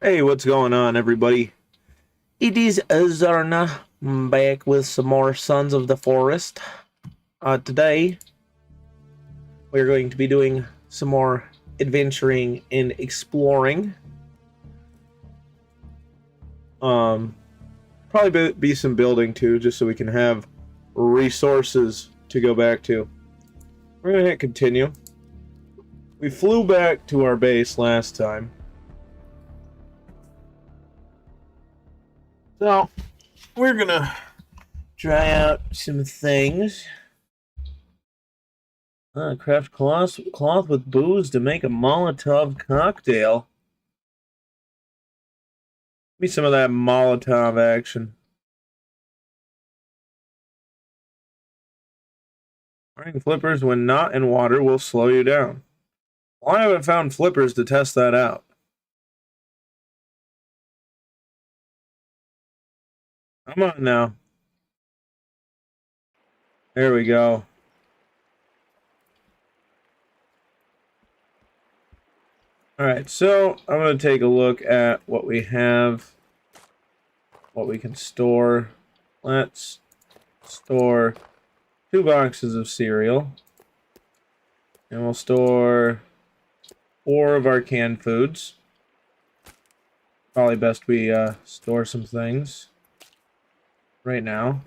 Hey, what's going on, everybody? It is Zarna back with some more Sons of the Forest. Today, we're going to be doing some more adventuring and exploring. Um, Probably be some building too, just so we can have resources to go back to. We're gonna hit continue. We flew back to our base last time, so we're gonna try out some things. Craft cloth with booze to make a Molotov cocktail. Give me some of that Molotov action. Wearing flippers when not in water will slow you down. Well, I haven't found flippers to test that out. Come on now. There we go. Alright, so I'm going to take a look at what we have, what we can store. Let's store 2 boxes of cereal. And we'll store 4 of our canned foods. Probably best we store some things right now.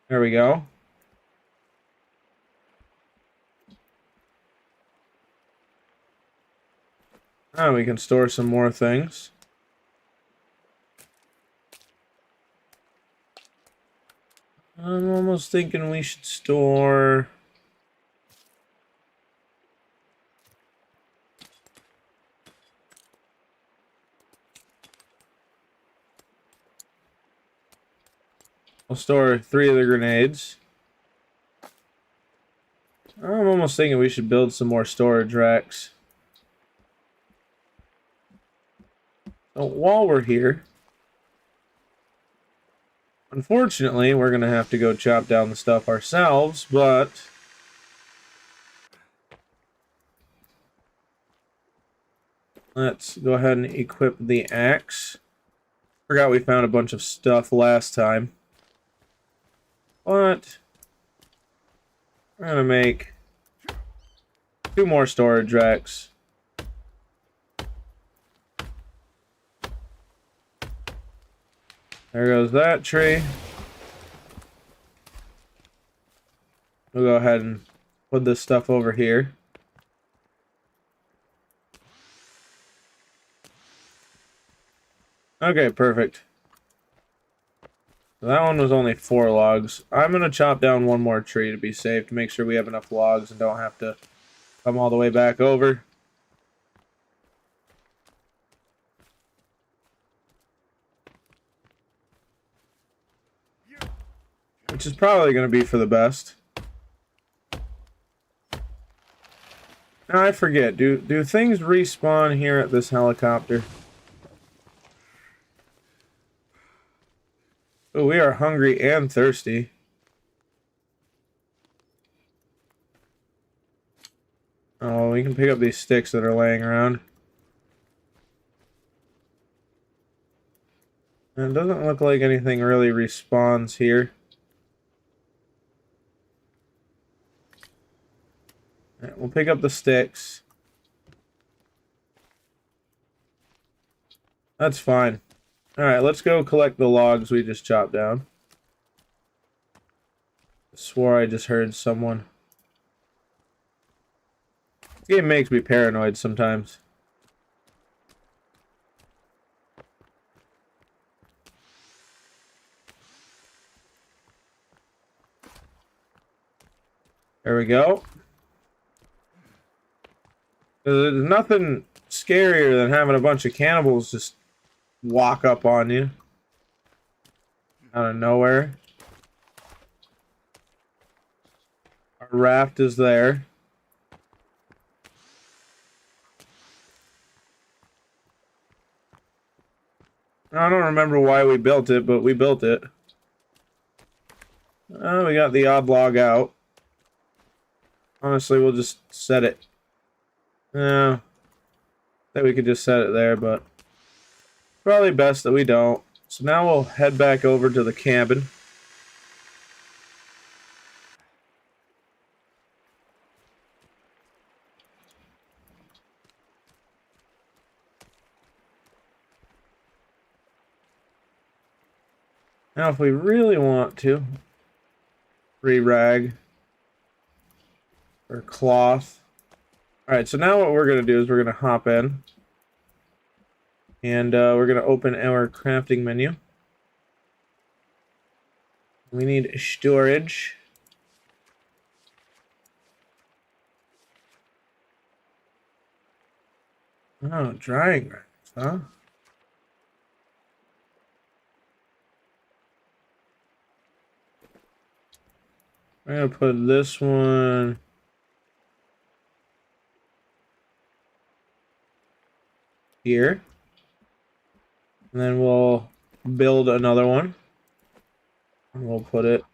There we go. Oh, we can store some more things. I'm almost thinking we should store... I'll store 3 of the grenades. I'm almost thinking we should build some more storage racks. So while we're here, unfortunately, we're going to have to go chop down the stuff ourselves, but let's go ahead and equip the axe. Forgot we found a bunch of stuff last time. But we're going to make 2 more storage racks. There goes that tree. We'll go ahead and put this stuff over here. Okay, perfect. So that one was only 4 logs. I'm going to chop down 1 more tree to be safe, to make sure we have enough logs and don't have to come all the way back over. Which is probably going to be for the best. Now, I forget. Do things respawn here at this helicopter? Oh, we are hungry and thirsty. Oh, we can pick up these sticks that are laying around. And it doesn't look like anything really respawns here. Right, we'll pick up the sticks. That's fine. Alright, let's go collect the logs we just chopped down. I swore I just heard someone. This game makes me paranoid sometimes. There we go. There's nothing scarier than having a bunch of cannibals just walk up on you out of nowhere. Our raft is there. I don't remember why we built it, but we built it. We got the odd log out. Honestly, we'll just set it. That we could just set it there, but Probably best that we don't. So now we'll head back over to the cabin. Now if we really want to, rag or cloth. Alright, so now what we're going to do is we're going to hop in. And we're going to open our crafting menu. We need storage. Oh, drying racks, huh? I'm going to put this one here. And then we'll build another one. And we'll put it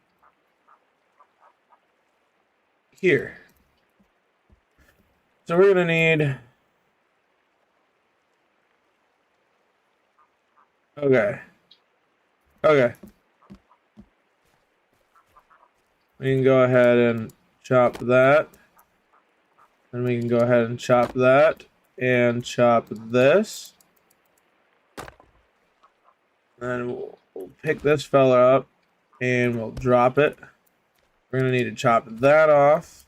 here. So we're going to need... Okay. Okay. We can go ahead and chop that. And we can go ahead and chop that. And chop this. And then we'll pick this fella up. And we'll drop it. We're going to need to chop that off.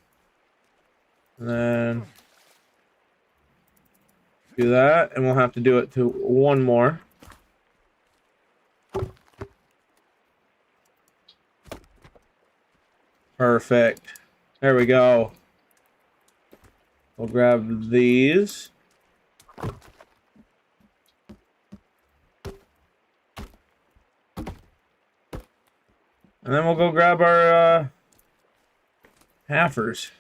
And then do that. And we'll have to do it to one more. Perfect. There we go. We'll grab these. And then we'll go grab our halfers.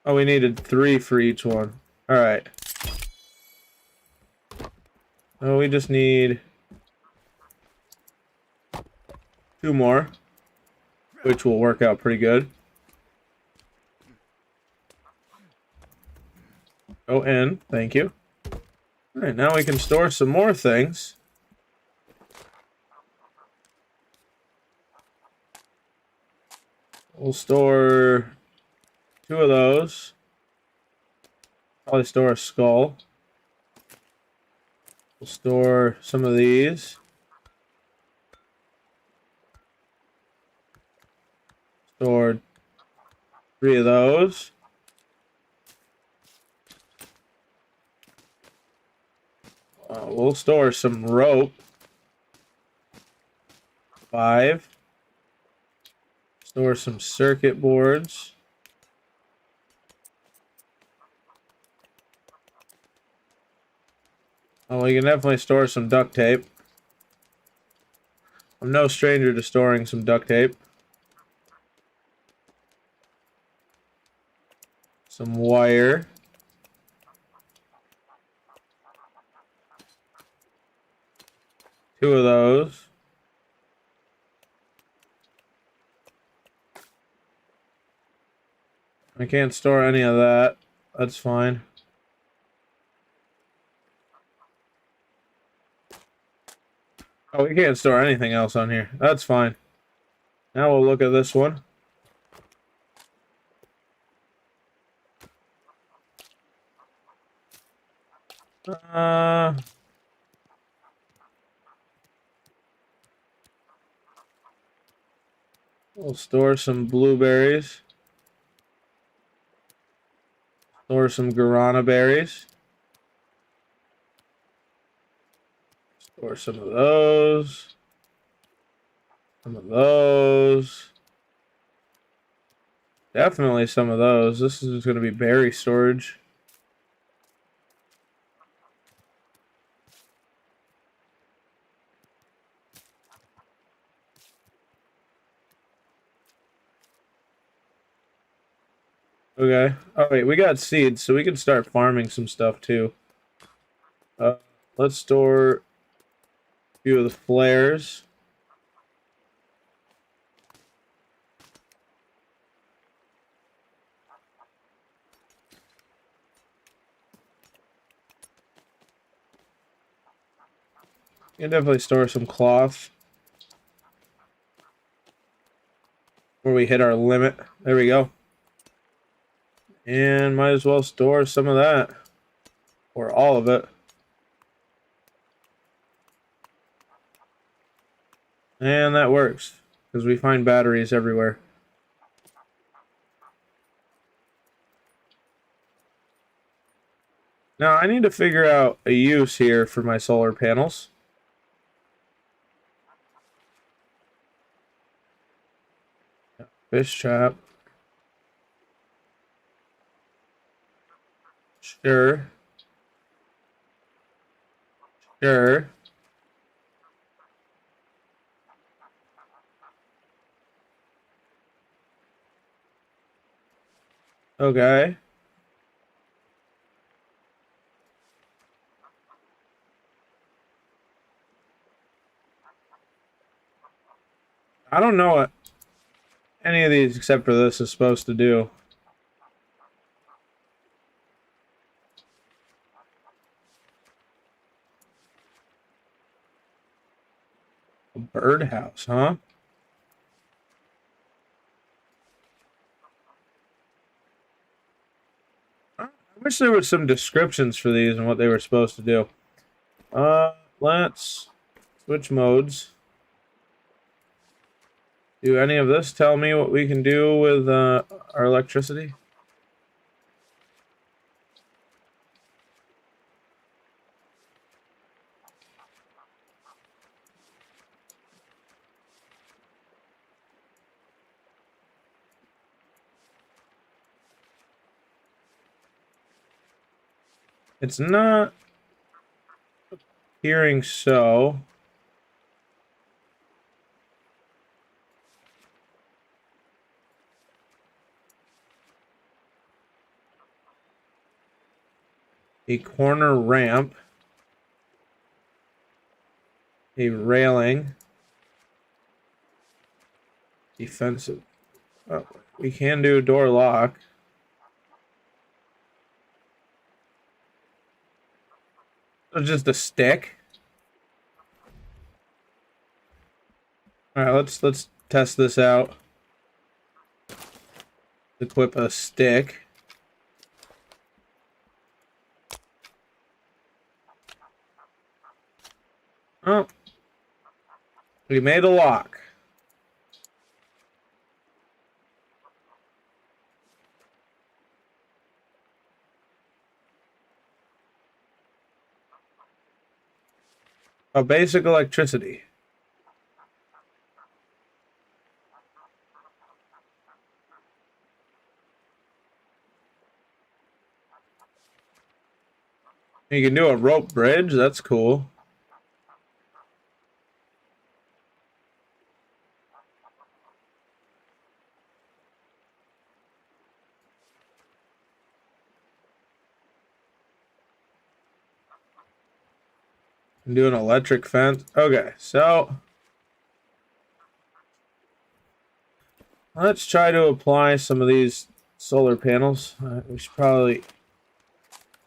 Oh, we needed 3 for each one. Alright. Oh, we just need 2 more, which will work out pretty good. Go in. Thank you. Alright, now we can store some more things. We'll store 2 of those. Probably store a skull. We'll store some of these. Store 3 of those. We'll store some rope. 5. Store some circuit boards. Oh, we can definitely store some duct tape. I'm no stranger to storing some duct tape. Some wire. Two of those. I can't store any of that. That's fine. Oh, we can't store anything else on here. That's fine. Now we'll look at this one. We'll store some blueberries. Store some guarana berries. Store some of those. Some of those. Definitely some of those. This is going to be berry storage. Okay. Oh, wait, we got seeds, so we can start farming some stuff too. Let's store a few of the flares. can definitely store some cloth where we hit our limit. There we go. And might as well store some of that. Or all of it. And that works. Because we find batteries everywhere. Now I need to figure out a use here for my solar panels. Fish trap. Sure. Sure. Okay. I don't know what any of these except for this is supposed to do. A birdhouse, huh? I wish there was some descriptions for these and what they were supposed to do. Let's switch modes. Do any of this tell me what we can do with our electricity? It's not appearing so. A corner ramp. A railing. Defensive. Oh, we can do a door lock. So just a stick. All right, let's test this out. Equip a stick. Oh, we made a lock. A basic electricity. You can do a rope bridge. That's cool. Do an electric fence. Okay, so let's try to apply some of these solar panels. We should probably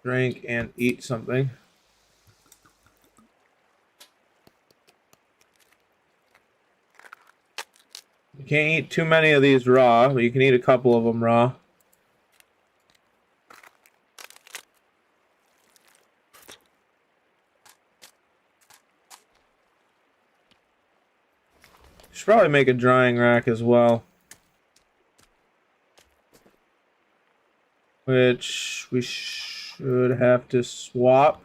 drink and eat something. You can't eat too many of these raw, but you can eat a couple of them raw. Should probably make a drying rack as well. Which we should have to swap.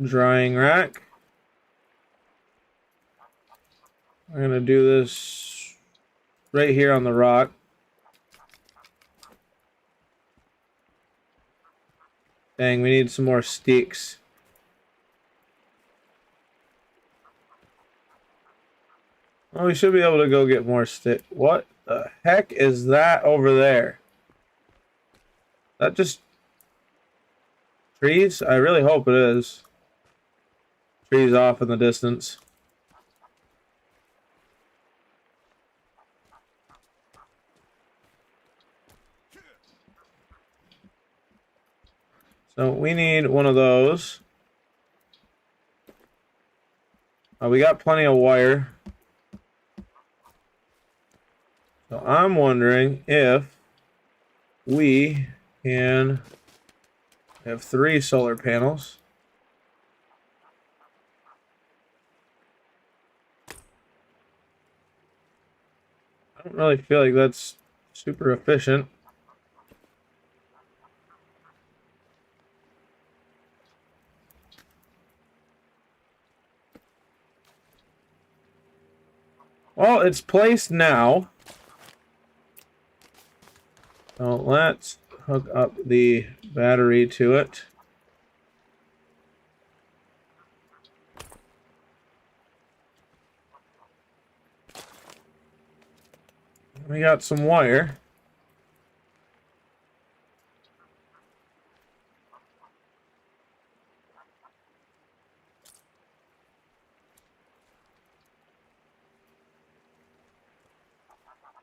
Drying rack. We're gonna do this right here on the rock. Dang, we need some more sticks. Well, we should be able to go get more stick. What the heck is that over there? That just trees? I really hope it is. Trees off in the distance. So we need one of those. We got plenty of wire. So I'm wondering if we can have 3 solar panels. I don't really feel like that's super efficient. Well, it's placed now. So let's hook up the battery to it. We got some wire.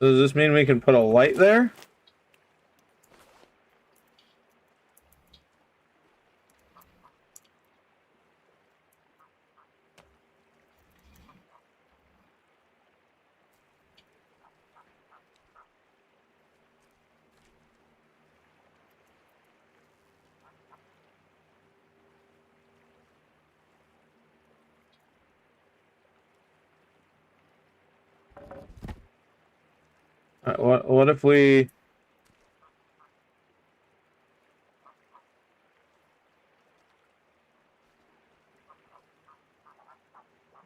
Does this mean we can put a light there? What if we...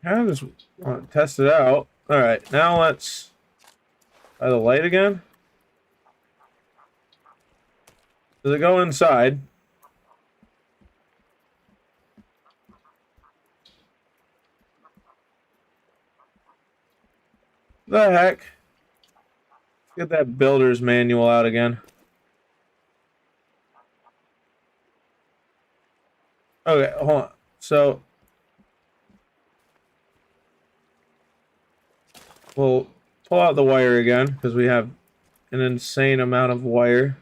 I just want to test it out. Alright, now let's try the light again. Does it go inside? The heck? Get that builder's manual out again. Okay, hold on. So we'll pull out the wire again because we have an insane amount of wire.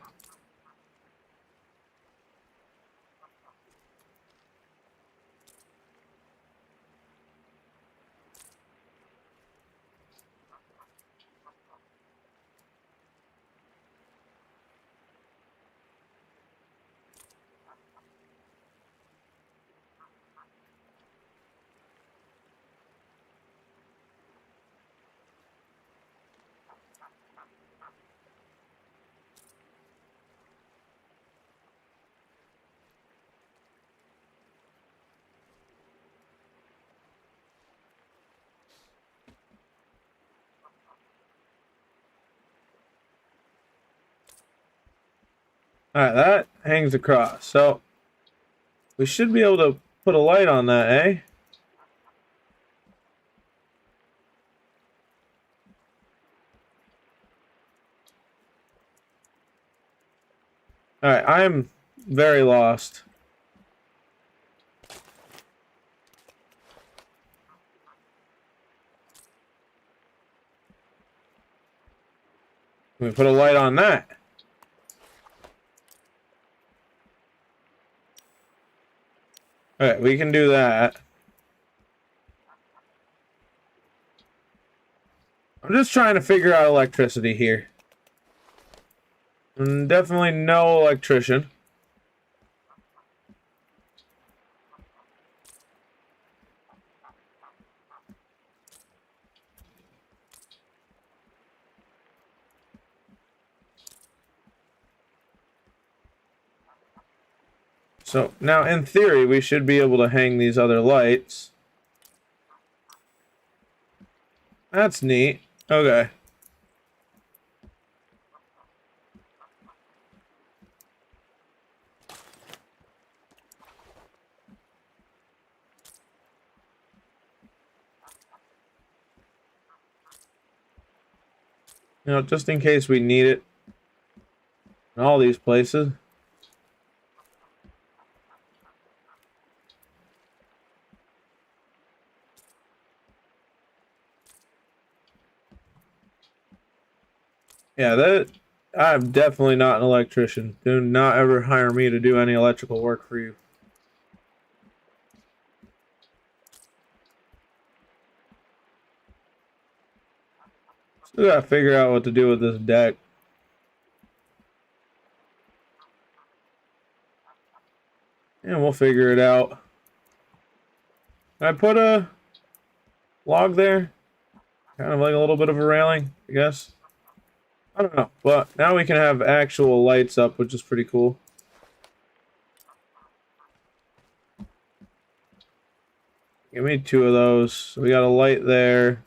Alright, that hangs across. So we should be able to put a light on that, eh? Alright, I'm very lost. We put a light on that. Alright, we can do that. I'm just trying to figure out electricity here. I'm definitely no electrician. So now in theory we should be able to hang these other lights. That's neat. Okay. You know, just in case we need it in all these places. Yeah, that I'm definitely not an electrician. Do not ever hire me to do any electrical work for you. Still gotta figure out what to do with this deck. And we'll figure it out. Can I put a log there? Kind of like a little bit of a railing, I guess. I don't know. But now we can have actual lights up, which is pretty cool. Give me 2 of those. So we got a light there.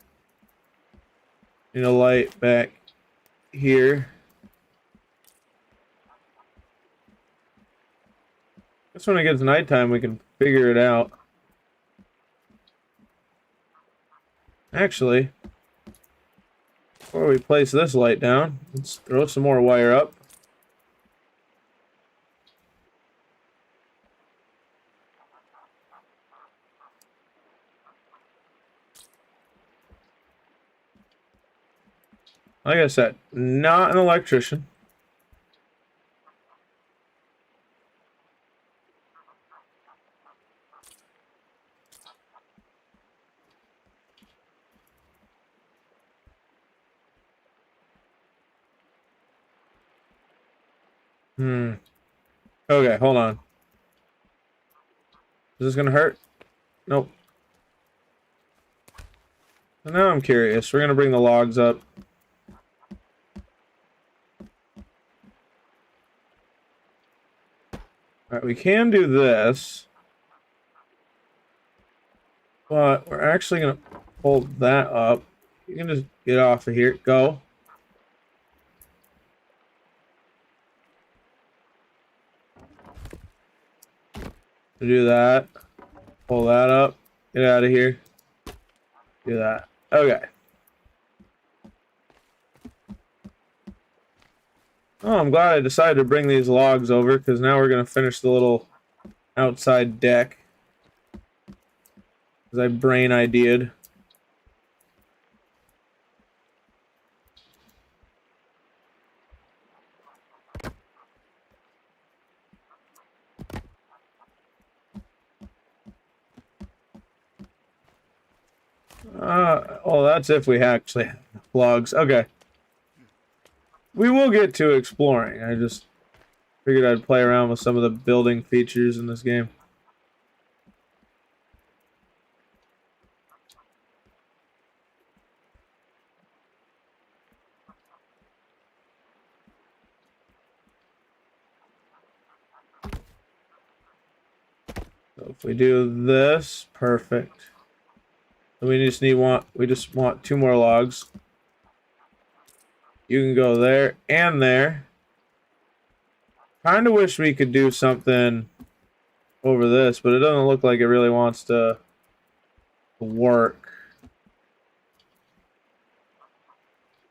And a light back here. Guess when it gets nighttime, we can figure it out. Actually, before we place this light down, let's throw some more wire up. Like I said, not an electrician. Okay, hold on. Is this gonna hurt? Nope. So now I'm curious. We're gonna bring the logs up. Alright, we can do this. But we're actually gonna pull that up. You can just get off of here. Go. Do that. Pull that up. Get out of here. Do that. Okay. Oh, I'm glad I decided to bring these logs over, because now we're going to finish the little outside deck. Because I brain idea'd. Oh, that's if we actually have logs. Okay. We will get to exploring. I just figured I'd play around with some of the building features in this game. So if we do this, perfect. So we just want 2 more logs. You can go there and there. Kind of wish we could do something over this, but it doesn't look like it really wants to work.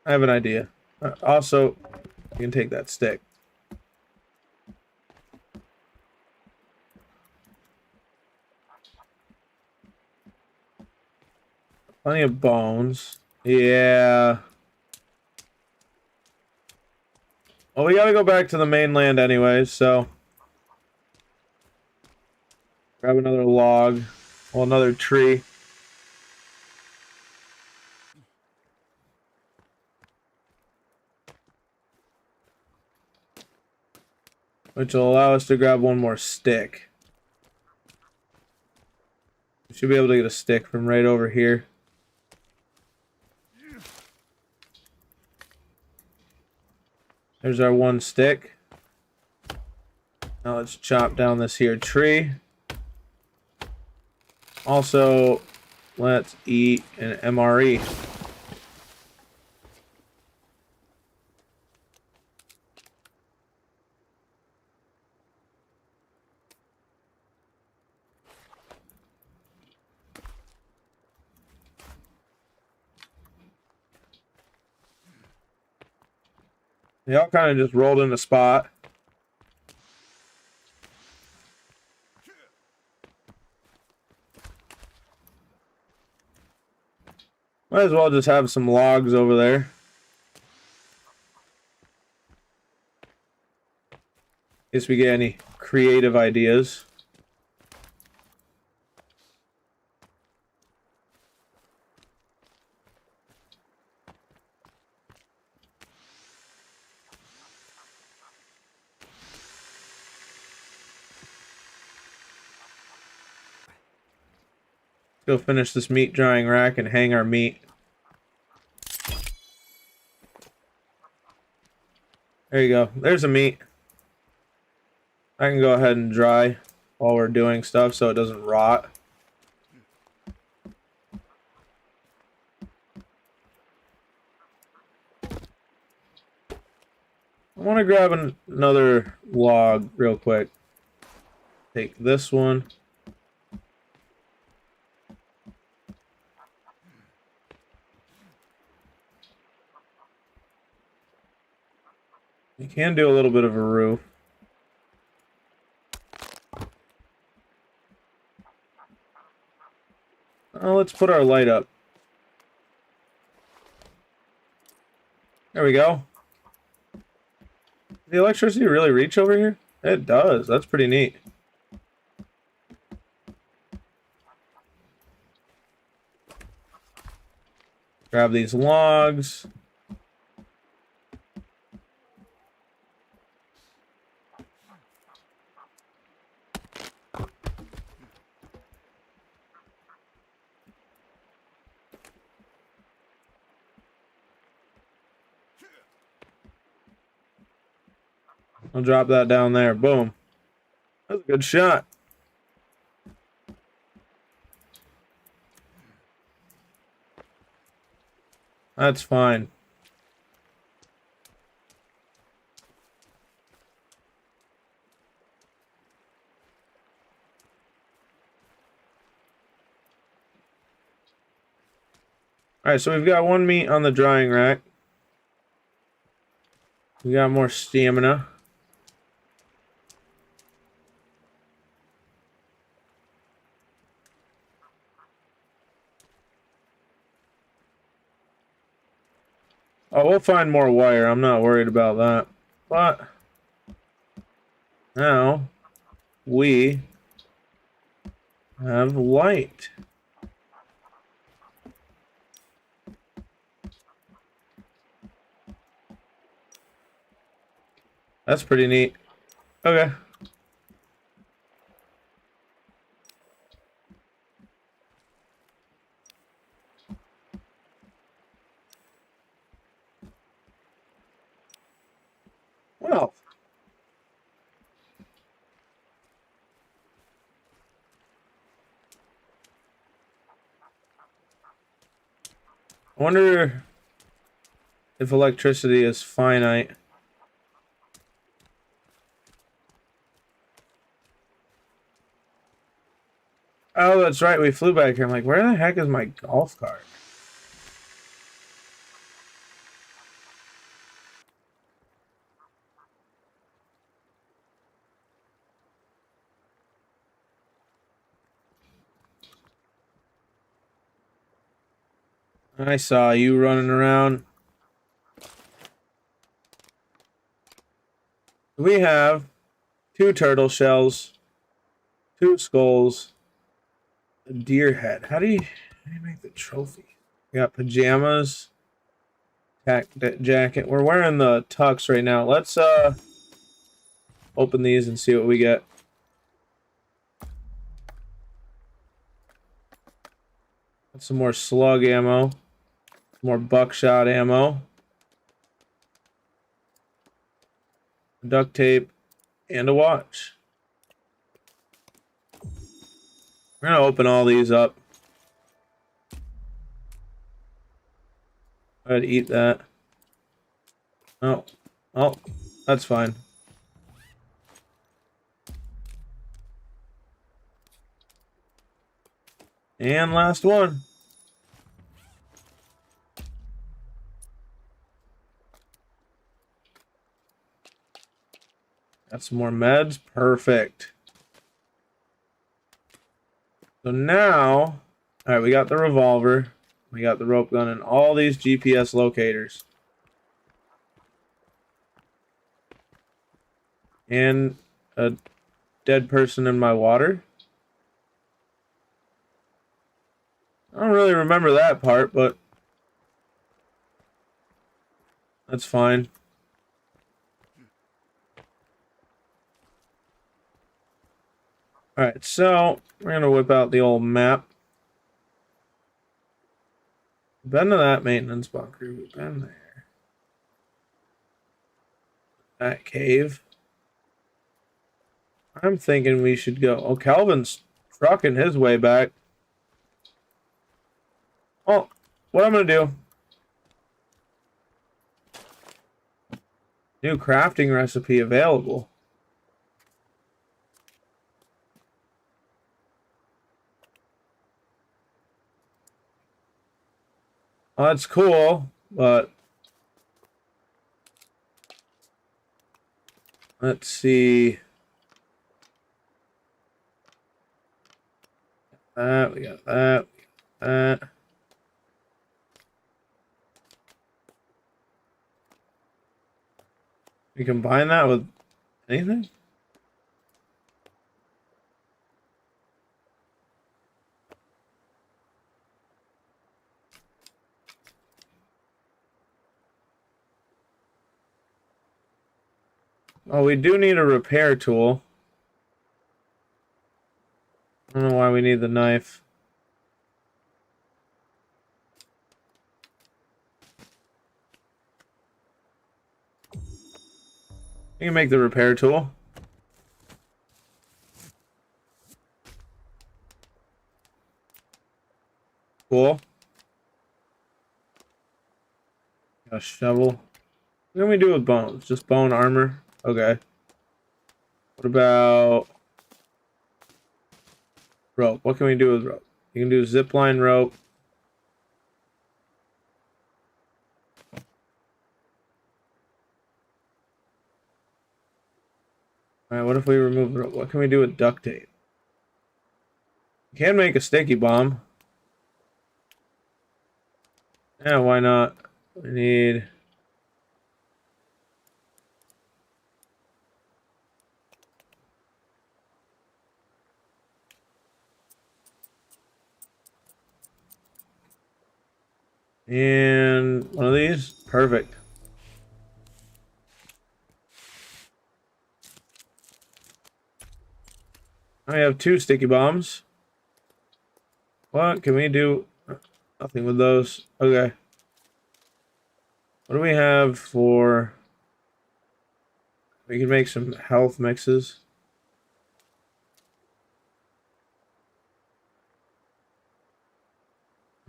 I have an idea. Also, you can take that stick. Plenty of bones. Yeah. Well, we gotta go back to the mainland anyways, so... Grab another log. Well, another tree. Which will allow us to grab one more stick. We should be able to get a stick from right over here. There's our 1 stick. Now let's chop down this here tree. Also, let's eat an MRE. They all kind of just rolled in a spot. Might as well just have some logs over there. In case we get any creative ideas. Go finish this meat drying rack and hang our meat. There you go. There's a meat. I can go ahead and dry while we're doing stuff so it doesn't rot. I want to grab another log real quick. Take this one. You can do a little bit of a roof. Oh, let's put our light up. There we go. Does the electricity really reach over here? It does. That's pretty neat. Grab these logs. I'll drop that down there. Boom. That's a good shot. That's fine. Alright, so we've got one meat on the drying rack. We got more stamina. Oh, we'll find more wire. I'm not worried about that. But now we have light. That's pretty neat. Okay. Well. I wonder if electricity is finite. Oh, that's right. We flew back here. I'm like, where the heck is my golf cart? I saw you running around. We have 2 turtle shells, 2 skulls, a deer head. How do you make the trophy? We got pajamas, jacket. We're wearing the tux right now. Let's open these and see what we get. Got some more slug ammo, more buckshot ammo, duct tape, and a watch. We're gonna open all these up. I'd eat that. Oh, that's fine. And last one. Got some more meds. Perfect. So now, alright, we got the revolver. We got the rope gun and all these GPS locators. And a dead person in my water. I don't really remember that part, but that's fine. Alright, so we're gonna whip out the old map. Been to that maintenance bunker. We've been there. That cave. I'm thinking we should go. Oh, Calvin's trucking his way back. Oh, what I'm gonna do. New crafting recipe available. Well, that's cool, but let's see. That, we got that, we got that. We combine that with anything? Oh, we do need a repair tool. I don't know why we need the knife. You can make the repair tool. Cool. Got a shovel. What can we do with bones? Just bone armor? Okay. What about rope? What can we do with rope? You can do zipline rope. Alright, what if we remove the rope? What can we do with duct tape? You can make a sticky bomb. Yeah, why not? We need... And one of these? Perfect. I have 2 sticky bombs. What can we do? Nothing with those. Okay. What do we have for... We can make some health mixes.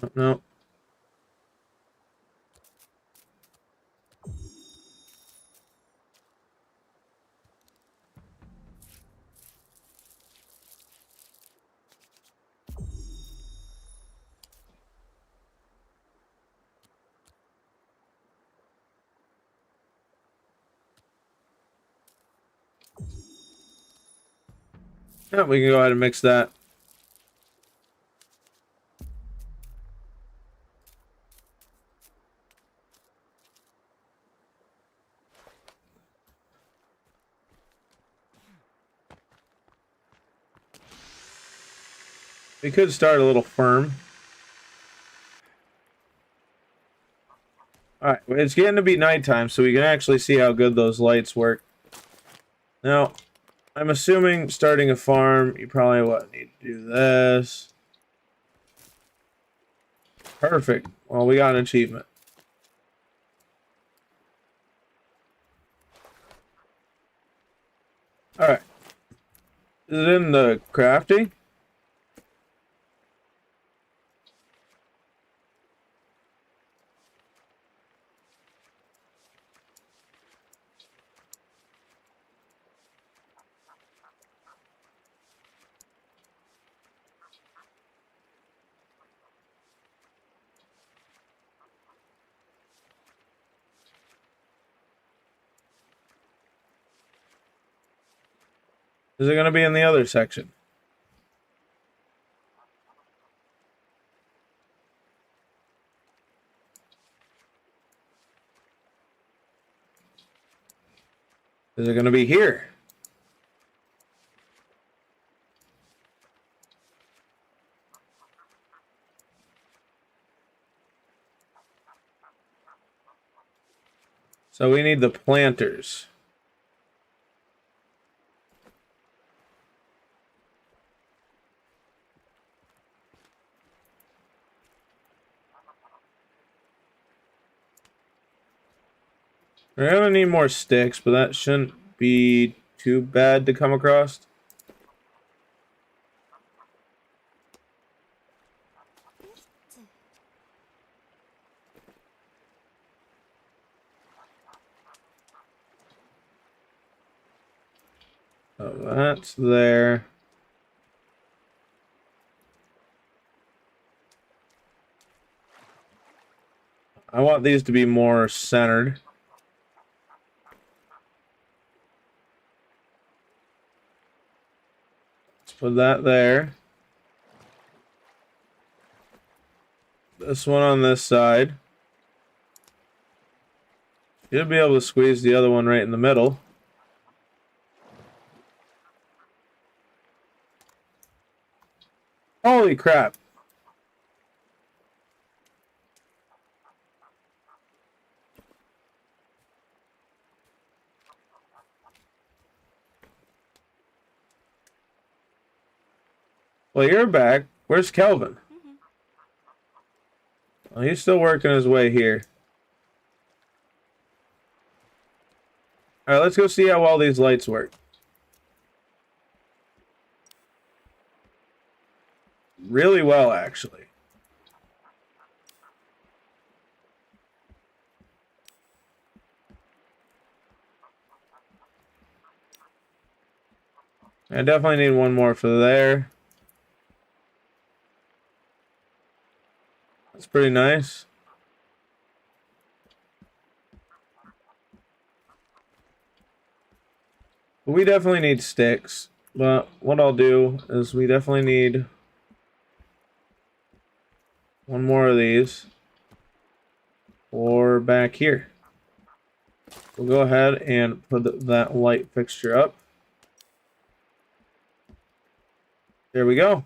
Oh, no. Yeah, we can go ahead and mix that. We could start a little firm. Alright, it's getting to be nighttime, so we can actually see how good those lights work. Now, I'm assuming starting a farm, you probably need to do this. Perfect. Well, we got an achievement. Alright. Is it in the crafting? Is it going to be in the other section? Is it going to be here? So we need the planters. We're gonna need more sticks, but that shouldn't be too bad to come across. So that's there. I want these to be more centered. Let's put that there. This one on this side. You'll be able to squeeze the other one right in the middle. Holy crap. Well, you're back. Where's Kelvin? Well, he's still working his way here. Alright, let's go see how well these lights work. Really well, actually. I definitely need one more for there. That's pretty nice. But we definitely need sticks. But what I'll do is we definitely need one more of these. Or back here. We'll go ahead and put that light fixture up. There we go.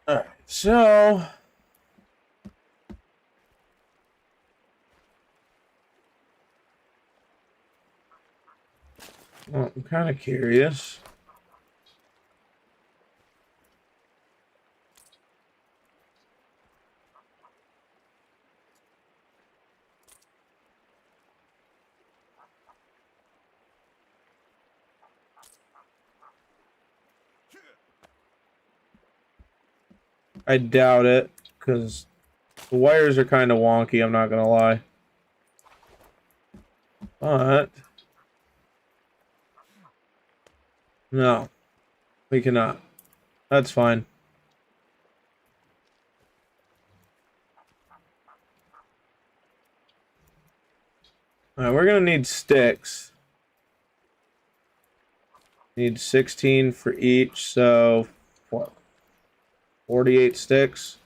Alright, so well, I'm kind of curious. I doubt it, because the wires are kind of wonky, I'm not going to lie. But no, we cannot. That's fine. Alright, we're going to need sticks. Need 16 for each, so what? 48 sticks.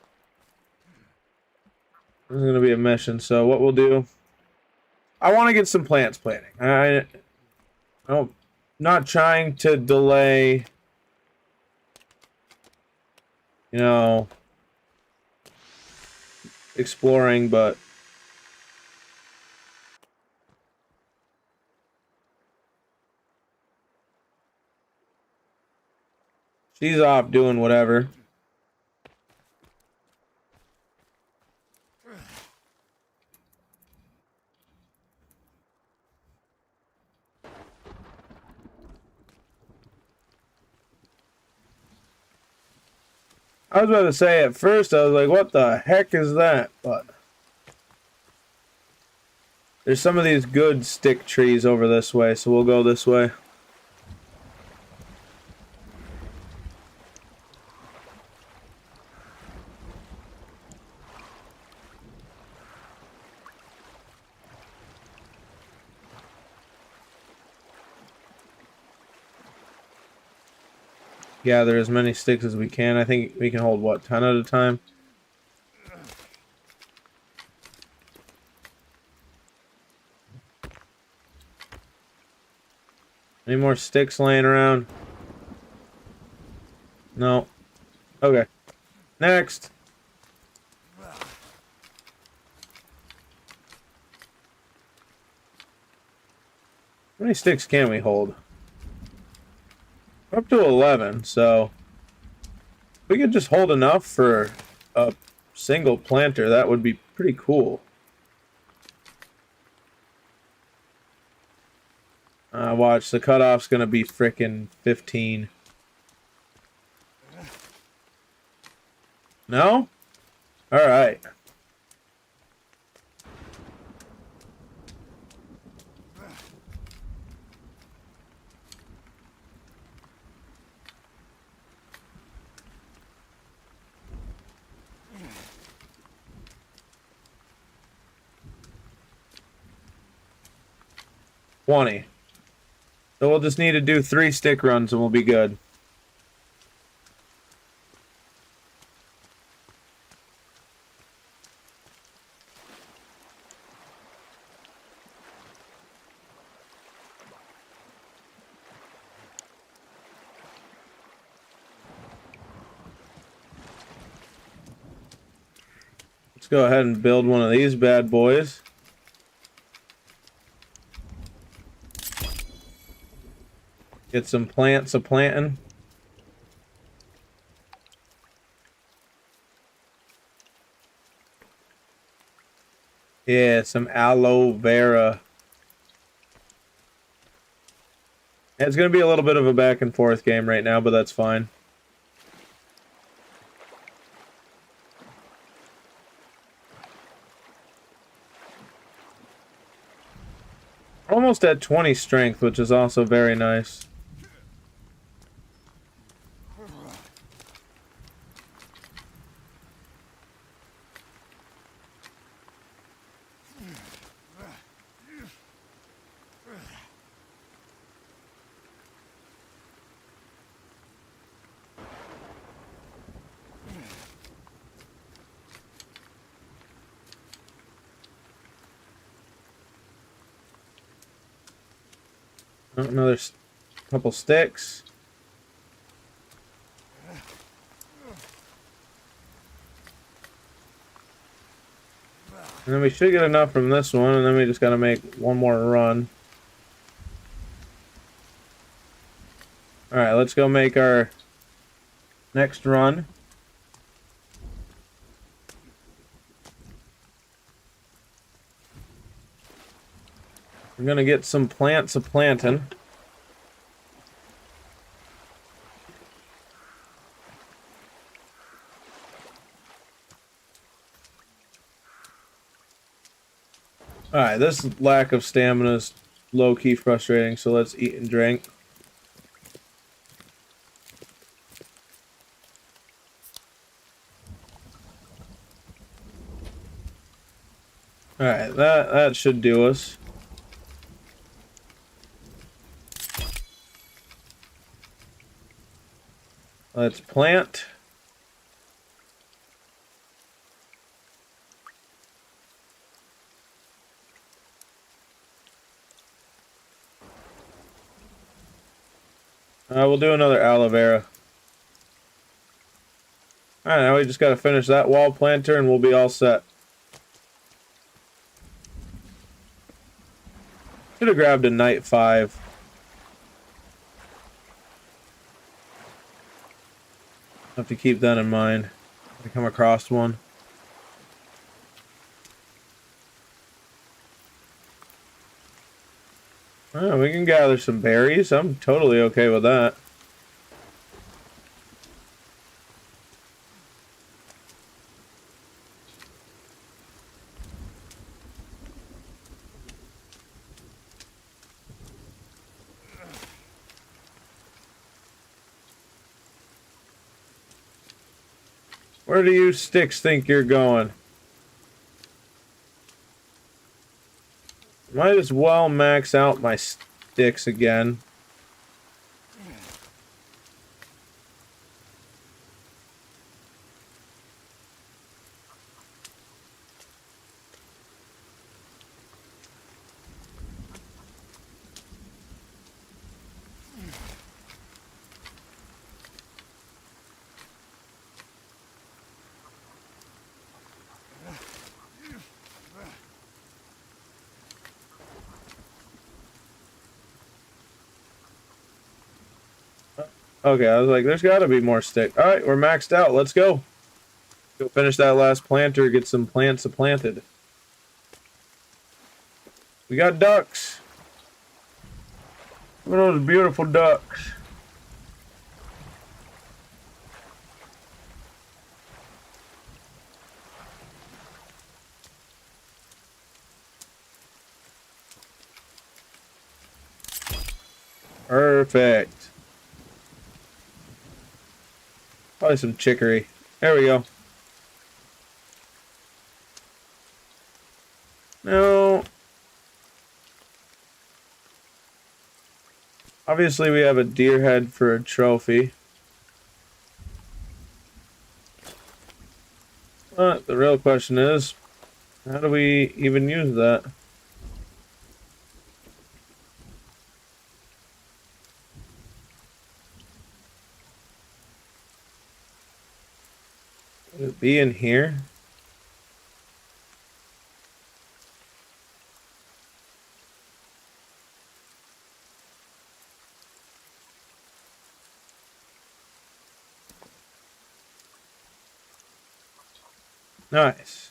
This is going to be a mission, so what we'll do... I want to get some plants planting. I'm not trying to delay, you know, exploring, but she's off doing whatever. I was about to say at first, I was like, what the heck is that? But there's some of these good stick trees over this way, so we'll go this way. Gather as many sticks as we can. I think we can hold, what, 10 at a time? Any more sticks laying around? No. Okay. Next. How many sticks can we hold? We're up to 11, so if we could just hold enough for a single planter, that would be pretty cool. Watch, the cutoff's gonna be frickin' 15. No? Alright. $20. So we'll just need to do 3 stick runs and we'll be good. Let's go ahead and build one of these bad boys. Get some plants a-planting. Yeah, some aloe vera. It's going to be a little bit of a back and forth game right now, but that's fine. Almost at 20 strength, which is also very nice. Another couple sticks. And then we should get enough from this one, and then we just gotta make one more run. Alright, let's go make our next run. We're gonna get some plants a-planting. Alright, this lack of stamina is low-key frustrating, so let's eat and drink. Alright, that should do us. Let's plant. We'll do another aloe vera. Alright, now we just gotta finish that wall planter and we'll be all set. Should have grabbed a night 5. Have to keep that in mind if I come across one. Oh, we can gather some berries. I'm totally okay with that. Where do you sticks think you're going? Might as well max out my sticks again. Okay, I was like, there's got to be more stick. All right, we're maxed out. Let's go. Go finish that last planter. Get some plants planted. We got ducks. Look at those beautiful ducks. Perfect. Probably some chicory. There we go. No. Obviously, we have a deer head for a trophy. But the real question is, how do we even use that? Would it be in here? Nice.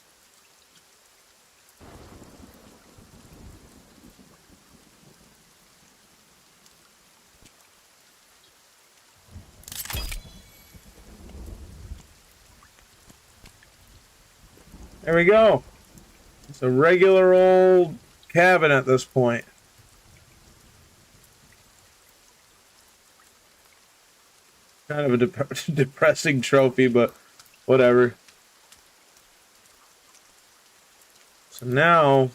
There we go. It's a regular old cabin at this point. Kind of a depressing trophy, but whatever. So now,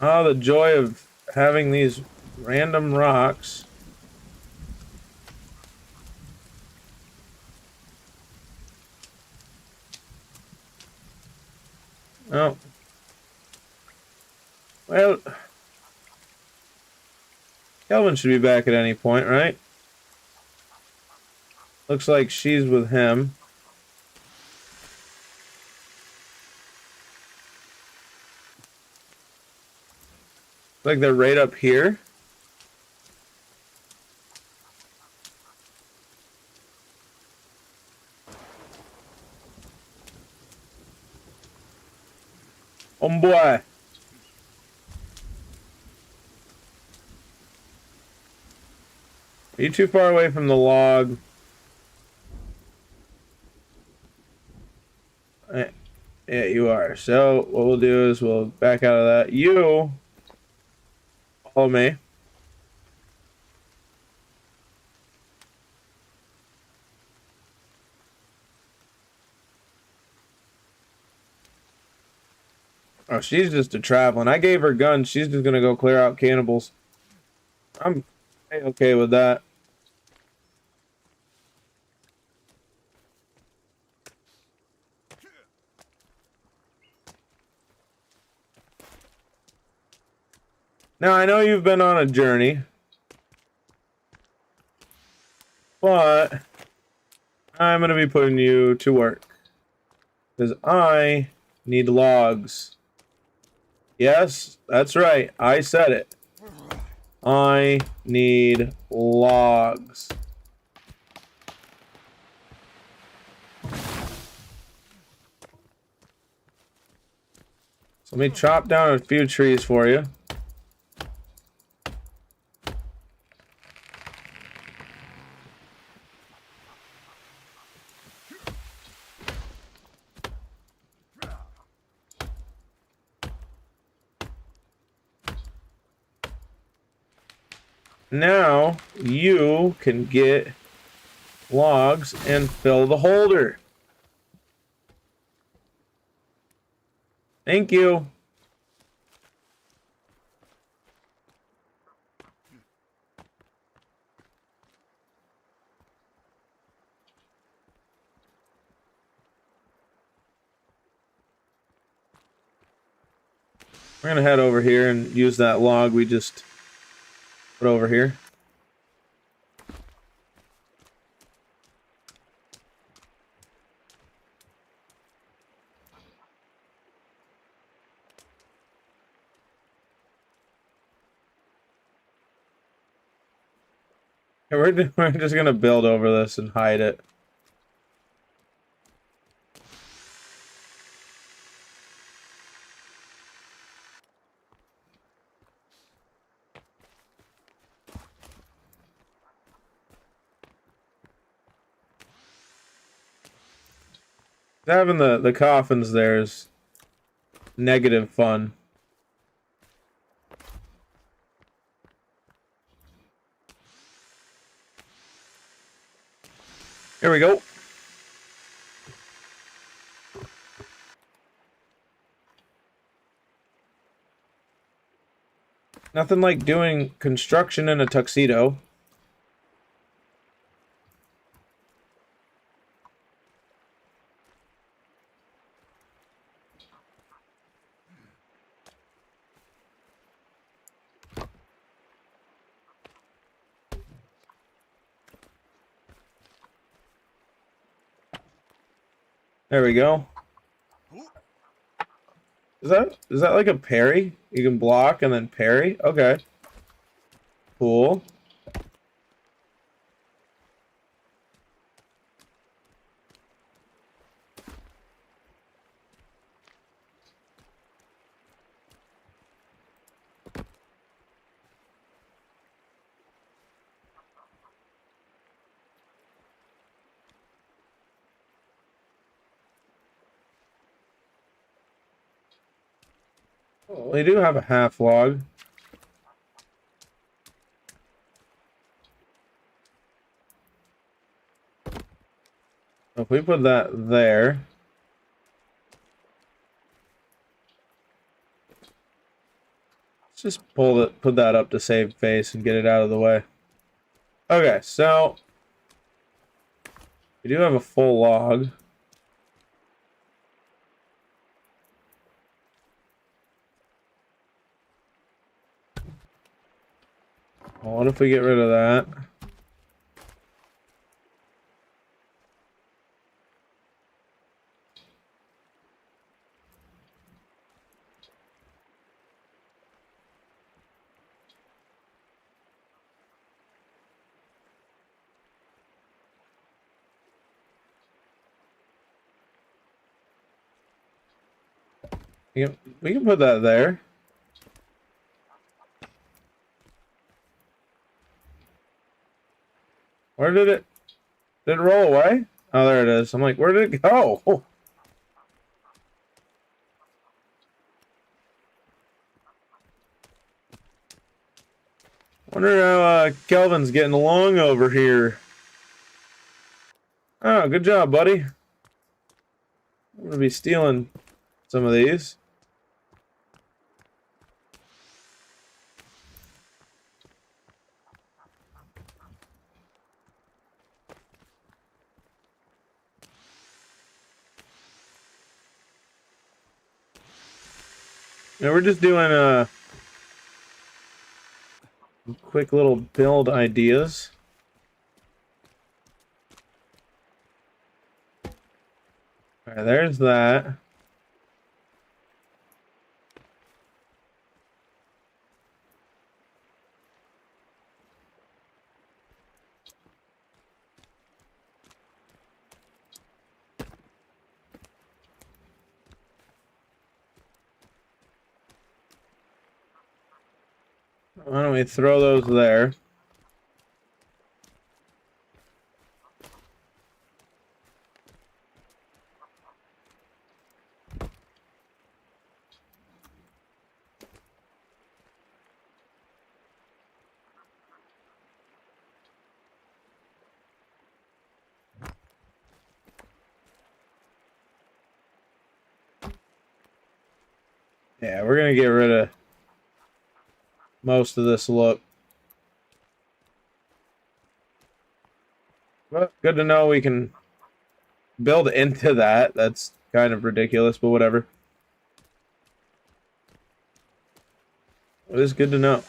oh, the joy of having these random rocks. Oh, well, Kelvin should be back at any point, right? Looks like she's with him. Like they're right up here. Oh boy. Are you too far away from the log? Yeah, you are. So what we'll do is we'll back out of that. You follow me. Oh, she's just a traveling. I gave her guns. She's just gonna go clear out cannibals. I'm okay with that. Now I know you've been on a journey, but I'm gonna be putting you to work because I need logs. Yes, that's right. I said it. I need logs. So let me chop down a few trees for you. Now you can get logs and fill the holder. Thank you. We're gonna head over here and use that log we just put over here. And we're just gonna build over this and hide it. Having the coffins there is negative fun. Here we go. Nothing like doing construction in a tuxedo. There we go. Is that like a parry? You can block and then parry? Okay. Cool. They do have a half log. If we put that there, let's just put that up to save face and get it out of the way. Okay, so we do have a full log. Well, what if we get rid of that? We can put that there. Where did it roll away? Oh, there it is. I'm like, where did it go? Oh. Wonder how Kelvin's getting along over here. Oh, good job, buddy. I'm gonna be stealing some of these. Now we're just doing quick little build ideas. All right, there's that. Why don't we throw those there? Yeah, we're gonna get rid of most of this look. Well, good to know we can build into that. That's kind of ridiculous, but whatever. It is good to know.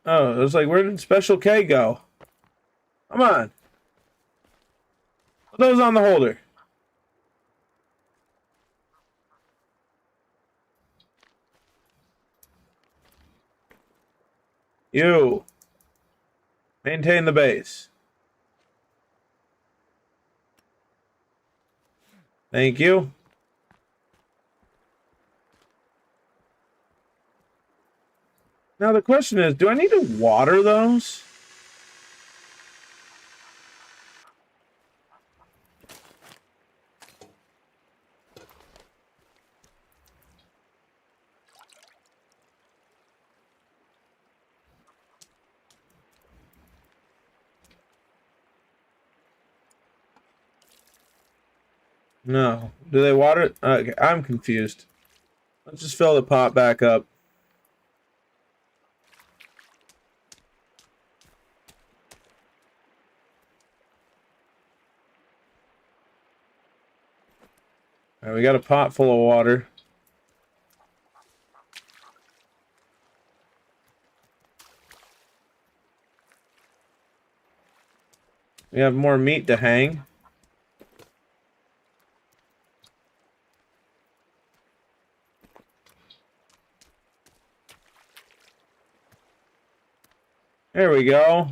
Oh, it was like, where did Special K go? Come on. Put those on the holder. You. Maintain the base. Thank you. Now the question is, do I need to water those? No. Do they water it? Okay, I'm confused. Let's just fill the pot back up. All right, we got a pot full of water. We have more meat to hang. There we go.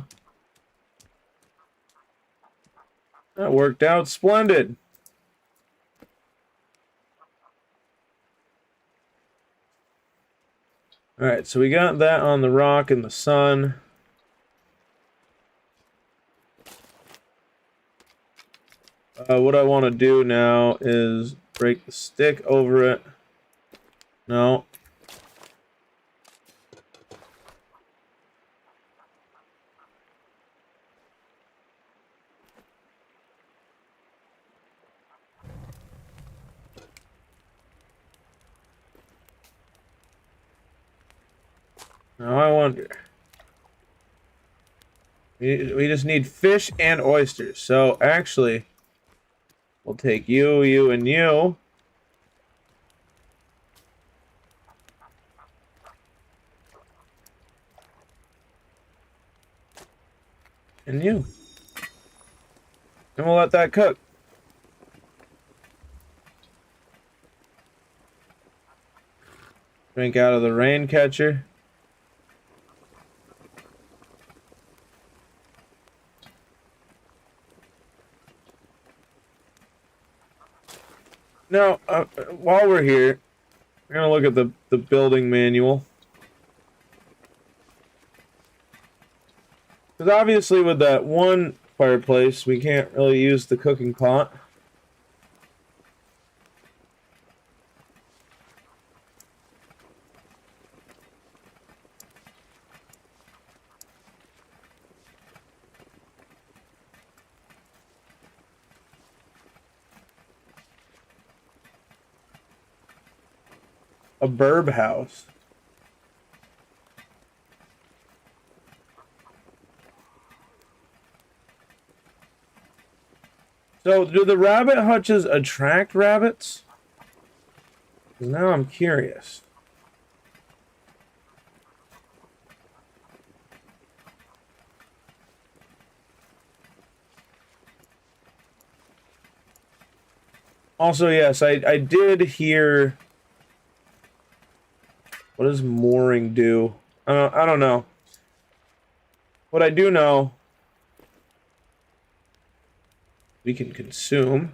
That worked out splendid. Alright, so we got that on the rock in the sun. What I want to do now is break the stick over it. No. Now I wonder. We just need fish and oysters. So actually, we'll take you, you, and you. And you. And we'll let that cook. Drink out of the rain catcher. Now, while we're here, we're going to look at the building manual. Because obviously with that one fireplace, we can't really use the cooking pot. A burb house. So, do the rabbit hutches attract rabbits? 'Cause now I'm curious. Also, yes, I did hear... What does mooring do? I don't know. What I do know... We can consume.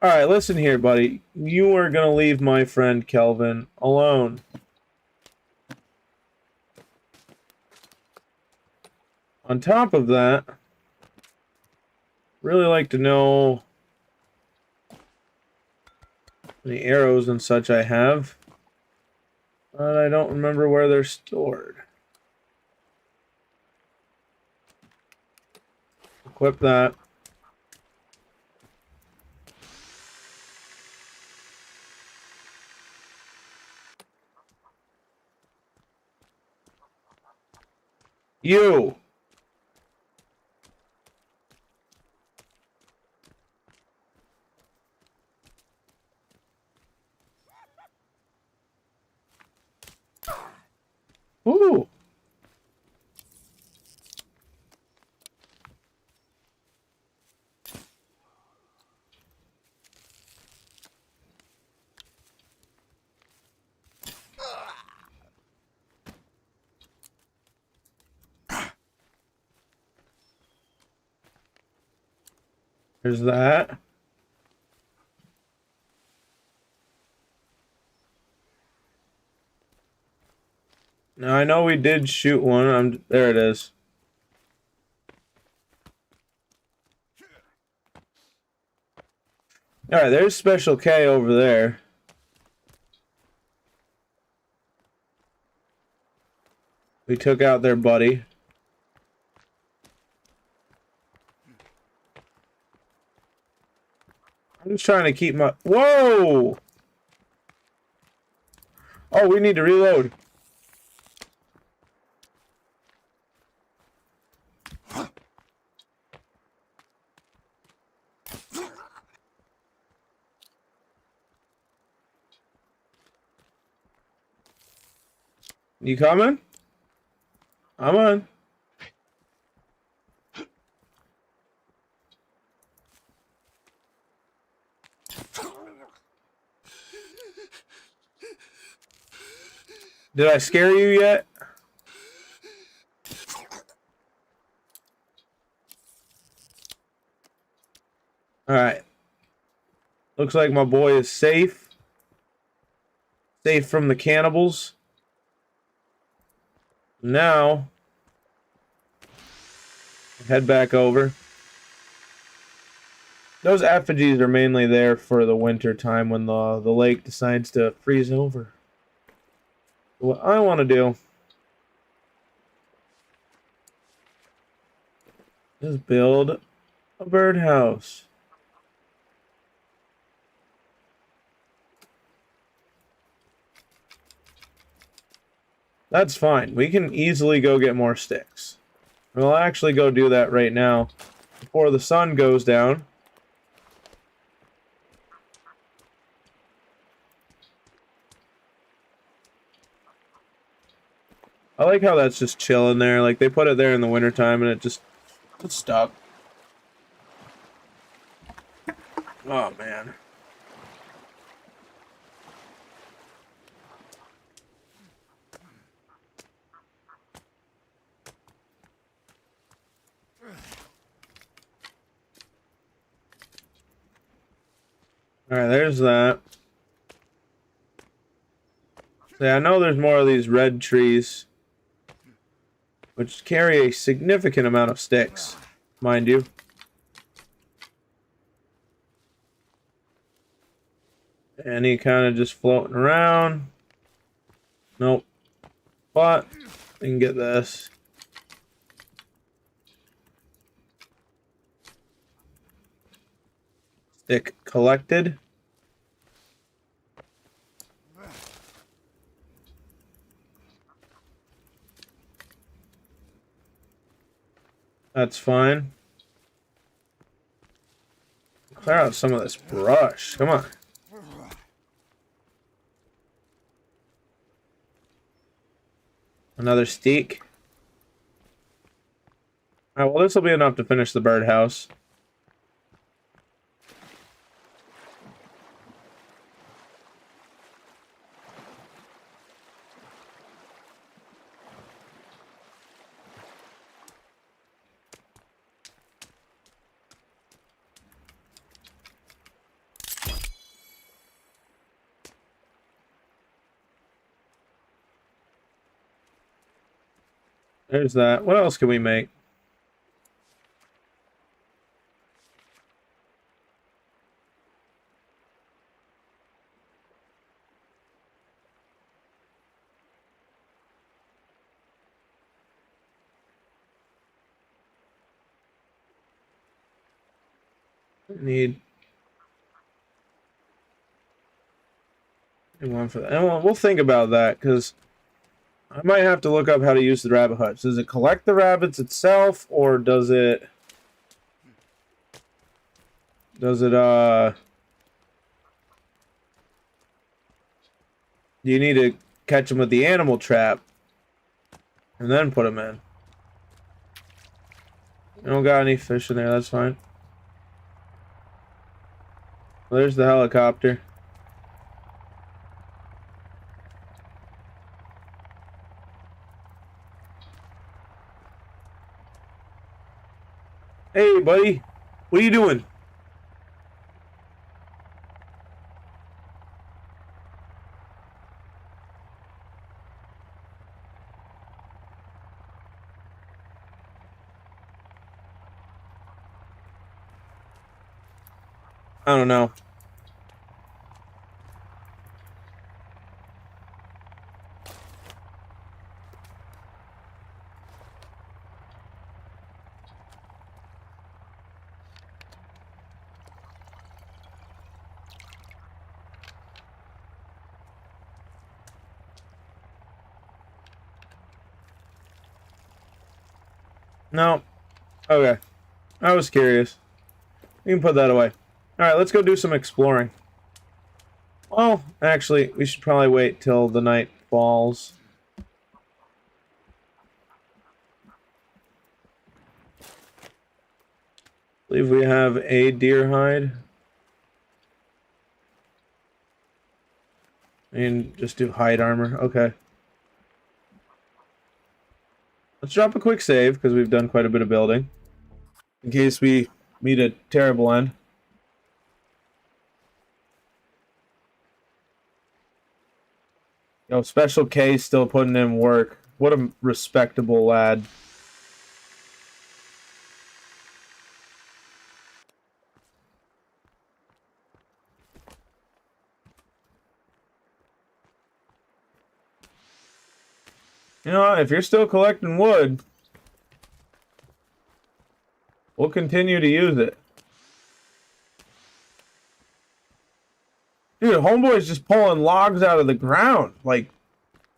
Alright, listen here, buddy. You are gonna leave my friend Kelvin alone. On top of that, really like to know the arrows and such I have, but I don't remember where they're stored. Equip that. You! Ooh! There's that. Now I know we did shoot one. There it is. Alright, there's Special K over there. We took out their buddy. I'm just trying to keep my... Whoa! Oh, we need to reload. You coming? I'm on. Did I scare you yet? Alright. Looks like my boy is safe. Safe from the cannibals. Now, head back over. Those effigies are mainly there for the winter time when the lake decides to freeze over. What I want to do is build a birdhouse. That's fine. We can easily go get more sticks. We'll actually go do that right now before the sun goes down. I like how that's just chilling there. Like, they put it there in the wintertime and it's stuck. Oh, man. Alright, there's that. See, I know there's more of these red trees, which carry a significant amount of sticks, mind you. And he kind of just floating around. Nope. But we can get this. Stick collected. That's fine. Clear out some of this brush. Come on. Another stick. Alright, well, this will be enough to finish the birdhouse. There's that. What else can we make? Need one for that. And we'll think about that because I might have to look up how to use the rabbit hutch. Does it collect the rabbits itself, or does it do you need to catch them with the animal trap and then put them in? I don't got any fish in there, that's fine. Well, there's the helicopter. Hey, buddy. What are you doing? I don't know. No. Okay. I was curious. We can put that away. Alright, let's go do some exploring. Well, actually, we should probably wait till the night falls. I believe we have a deer hide. And just do hide armor. Okay. Let's drop a quick save, because we've done quite a bit of building. In case we meet a terrible end. Yo, Special K still putting in work. What a respectable lad. You know what? If you're still collecting wood, we'll continue to use it. Dude, homeboy's just pulling logs out of the ground. Like,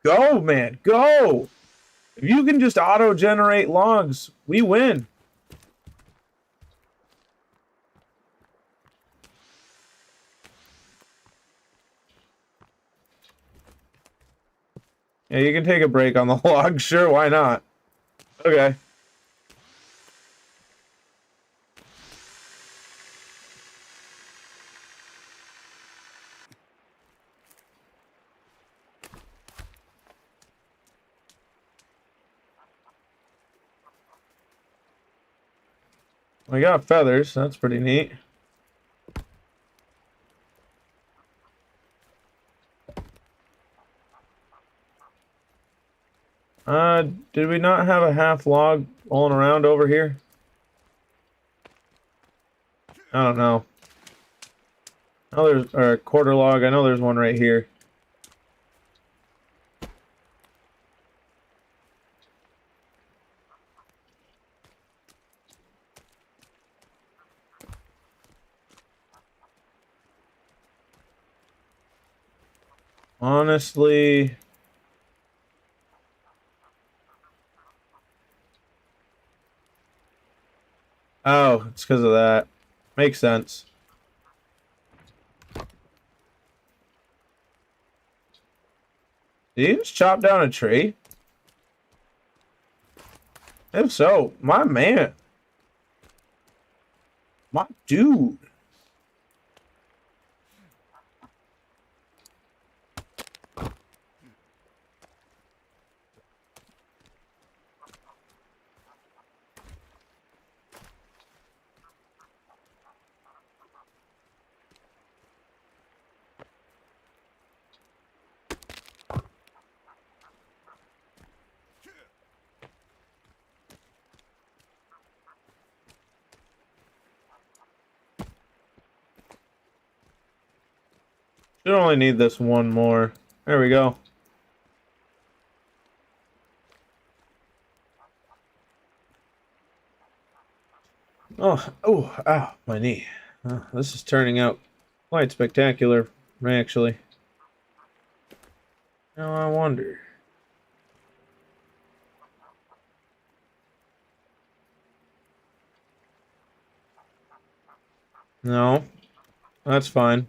go, man, go! If you can just auto-generate logs, we win. Yeah, you can take a break on the log. Sure, why not? Okay. We got feathers. That's pretty neat. Did we not have a half log rolling around over here? I don't know. Oh, there's a quarter log. I know there's one right here. Honestly, oh, it's because of that. Makes sense. Did you just chop down a tree? If so, my man. My dude. Should only need this one more. There we go. Oh, oh, ow, my knee. This is turning out quite spectacular, actually. Now I wonder. No, that's fine.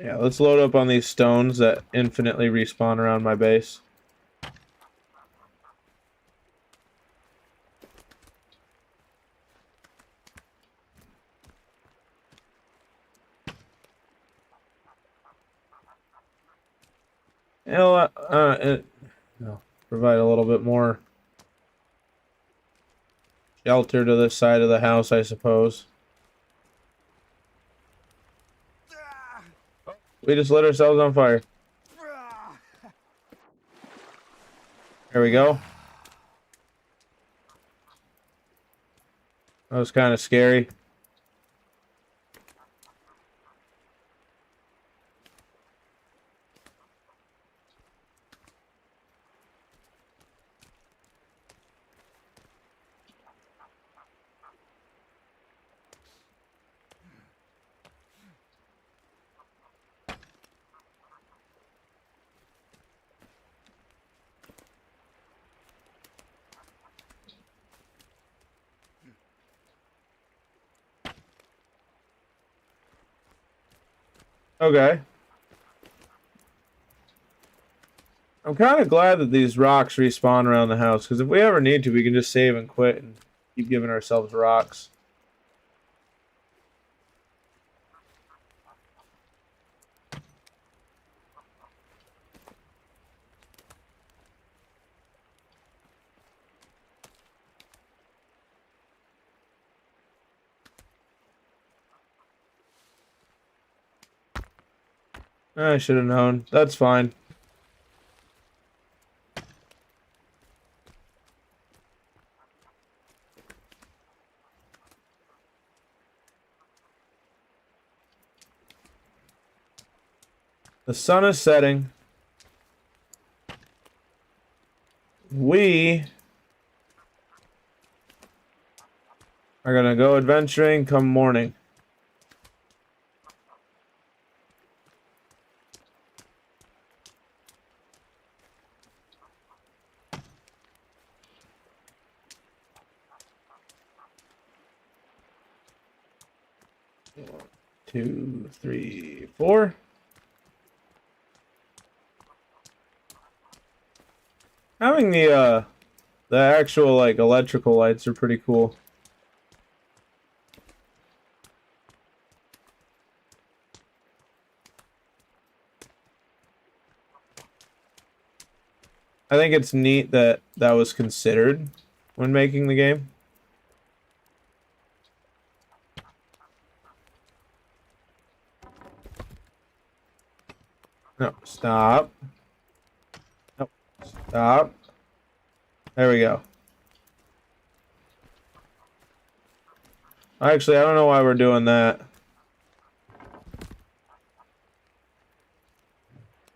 Yeah, let's load up on these stones that infinitely respawn around my base. It'll, no, provide a little bit more shelter to this side of the house, I suppose. We just lit ourselves on fire. There we go. That was kind of scary. Okay. I'm kind of glad that these rocks respawn around the house, because if we ever need to, we can just save and quit and keep giving ourselves rocks. I should have known. That's fine. The sun is setting. We are gonna go adventuring come morning. One, two, three, four. Having the actual like electrical lights are pretty cool. I think it's neat that that was considered when making the game. No, stop. No, stop. There we go. Actually, I don't know why we're doing that.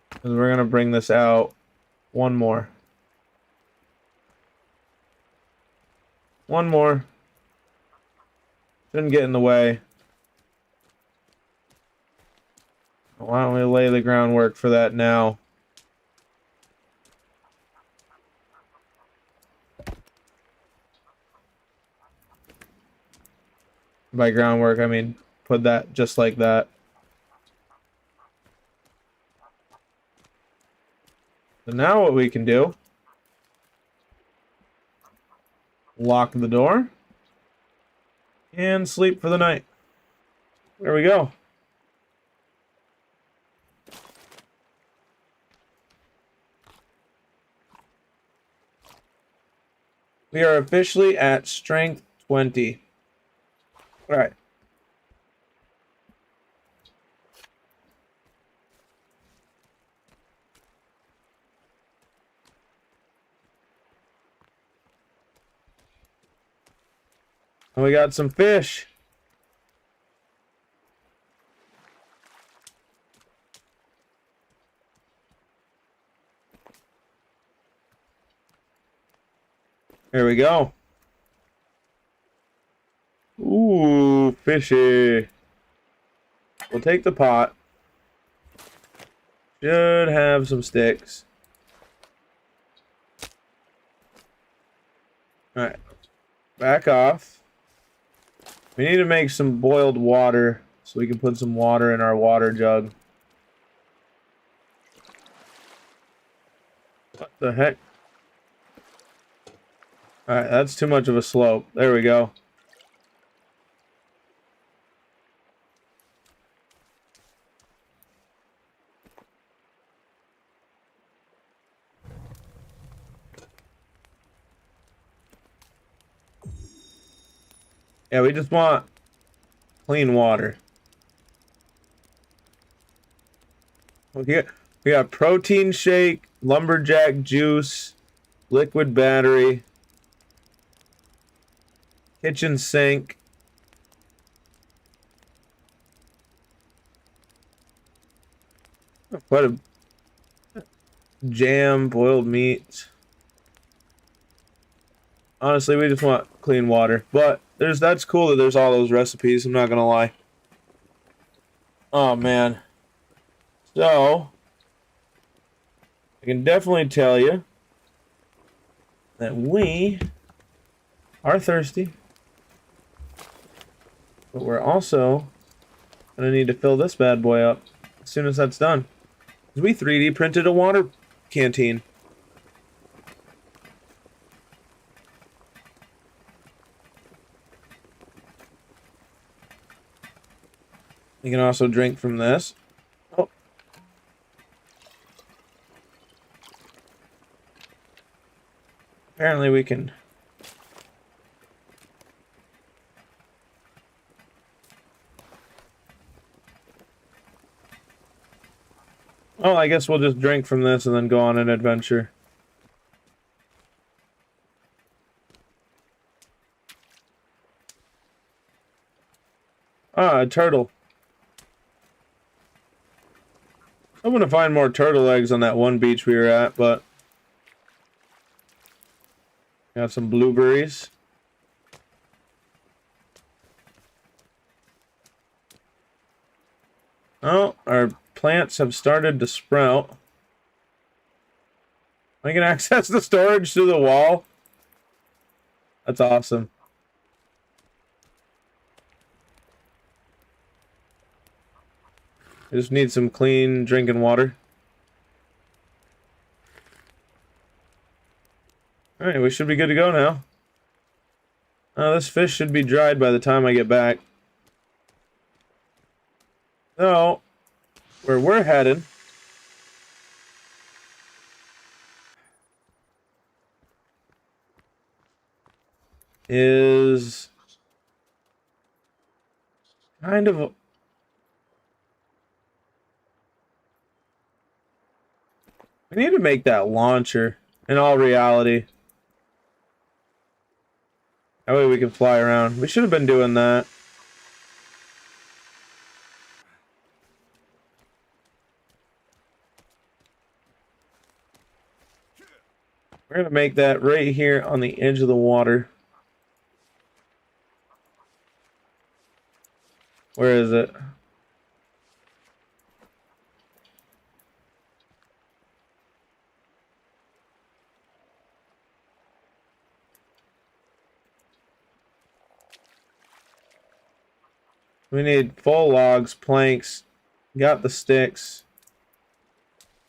Because we're going to bring this out. One more. One more. Shouldn't get in the way. Why don't we lay the groundwork for that now? By groundwork, I mean put that just like that. So now what we can do, lock the door and sleep for the night. There we go. We are officially at strength 20. All right. And we got some fish. Here we go. Ooh, fishy. We'll take the pot. Should have some sticks. Alright. Back off. We need to make some boiled water so we can put some water in our water jug. What the heck? Alright, that's too much of a slope. There we go. Yeah, we just want clean water. We got protein shake, lumberjack juice, liquid battery, kitchen sink. Quite a jam, boiled meat. Honestly, we just want clean water. But that's cool that there's all those recipes, I'm not gonna lie. Oh man. So I can definitely tell you that we are thirsty. But we're also gonna need to fill this bad boy up as soon as that's done. We 3D printed a water canteen. You can also drink from this. Oh. Apparently we can... Oh, I guess we'll just drink from this and then go on an adventure. Ah, a turtle. I'm gonna find more turtle eggs on that one beach we were at, but... Got some blueberries. Oh, our plants have started to sprout. I can access the storage through the wall. That's awesome. I just need some clean drinking water. Alright, we should be good to go now. This fish should be dried by the time I get back. So, where we're headed is kind of... We need to make that launcher, in all reality. That way we can fly around. We should have been doing that. We're gonna make that right here on the edge of the water. Where is it? We need full logs, planks. Got the sticks.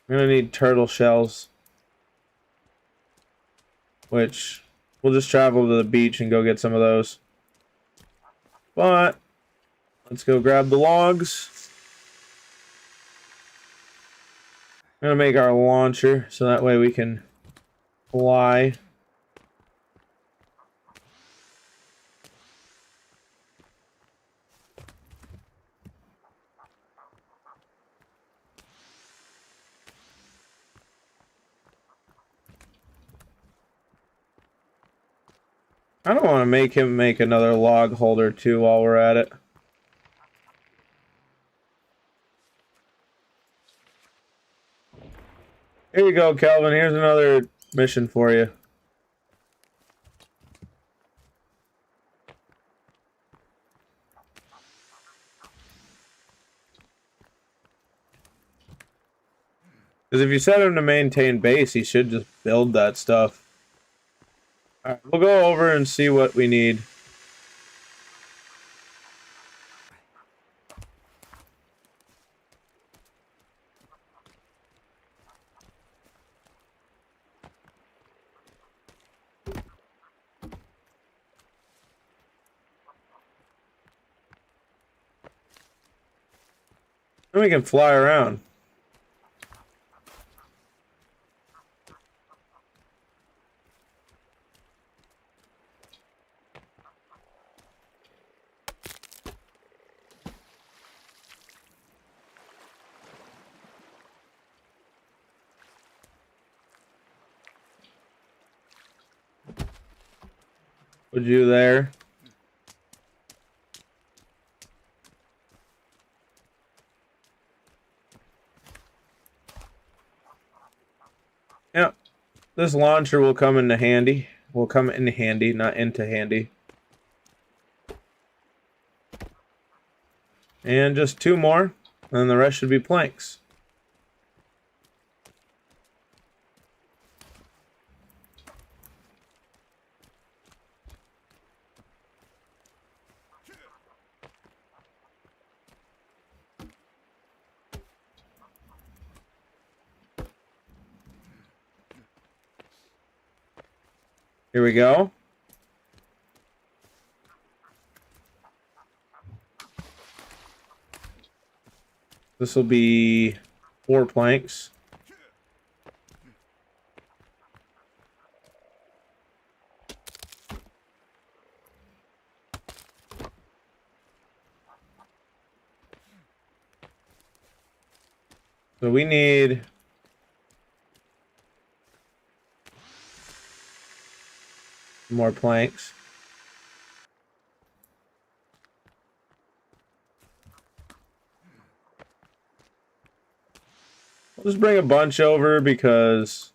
We're gonna need turtle shells. Which, we'll just travel to the beach and go get some of those. But, let's go grab the logs. I'm gonna make our launcher so that way we can fly. I don't want to make him make another log holder too while we're at it. Here you go, Calvin. Here's another mission for you. Because if you set him to maintain base, he should just build that stuff. Alright, we'll go over and see what we need. And we can fly around. Put you there. Yep. This launcher will come into handy. Will come in handy, not into handy. And just 2 more, and the rest should be planks. Here we go. This will be 4 planks. So we need more planks. We'll just bring a bunch over because,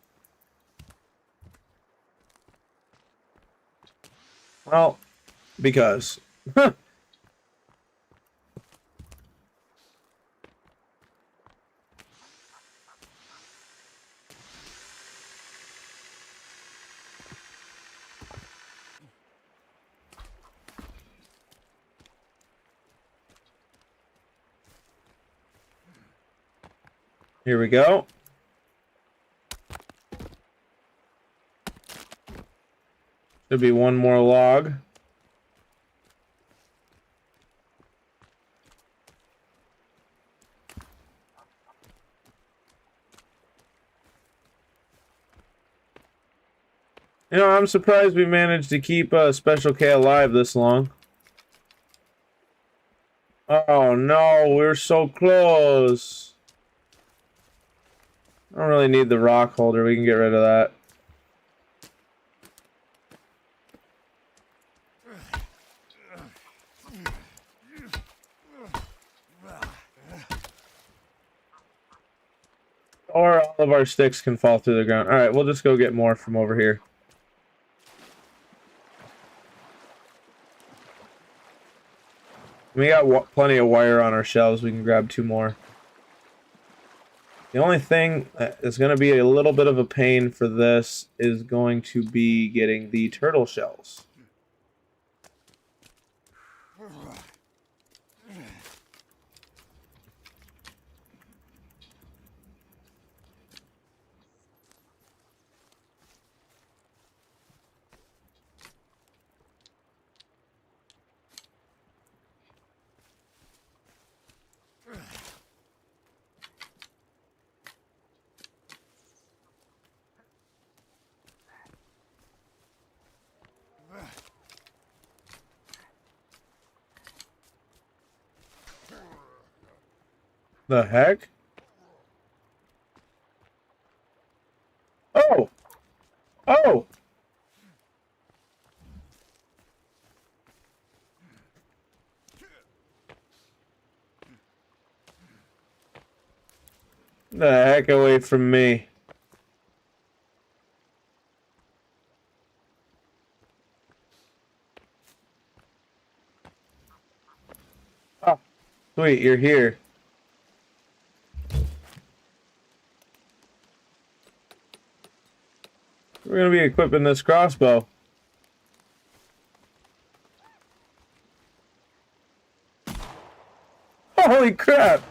well, because. Here we go. Should be 1 more log. You know, I'm surprised we managed to keep Special K alive this long. Oh no, we're so close. I don't really need the rock holder. We can get rid of that. Or all of our sticks can fall through the ground. Alright, we'll just go get more from over here. We got plenty of wire on our shelves. We can grab 2 more. The only thing that is going to be a little bit of a pain for this is going to be getting the turtle shells. The heck? Oh! Oh! the heck away from me. Oh, sweet, you're here. We're gonna be equipping this crossbow. Holy crap!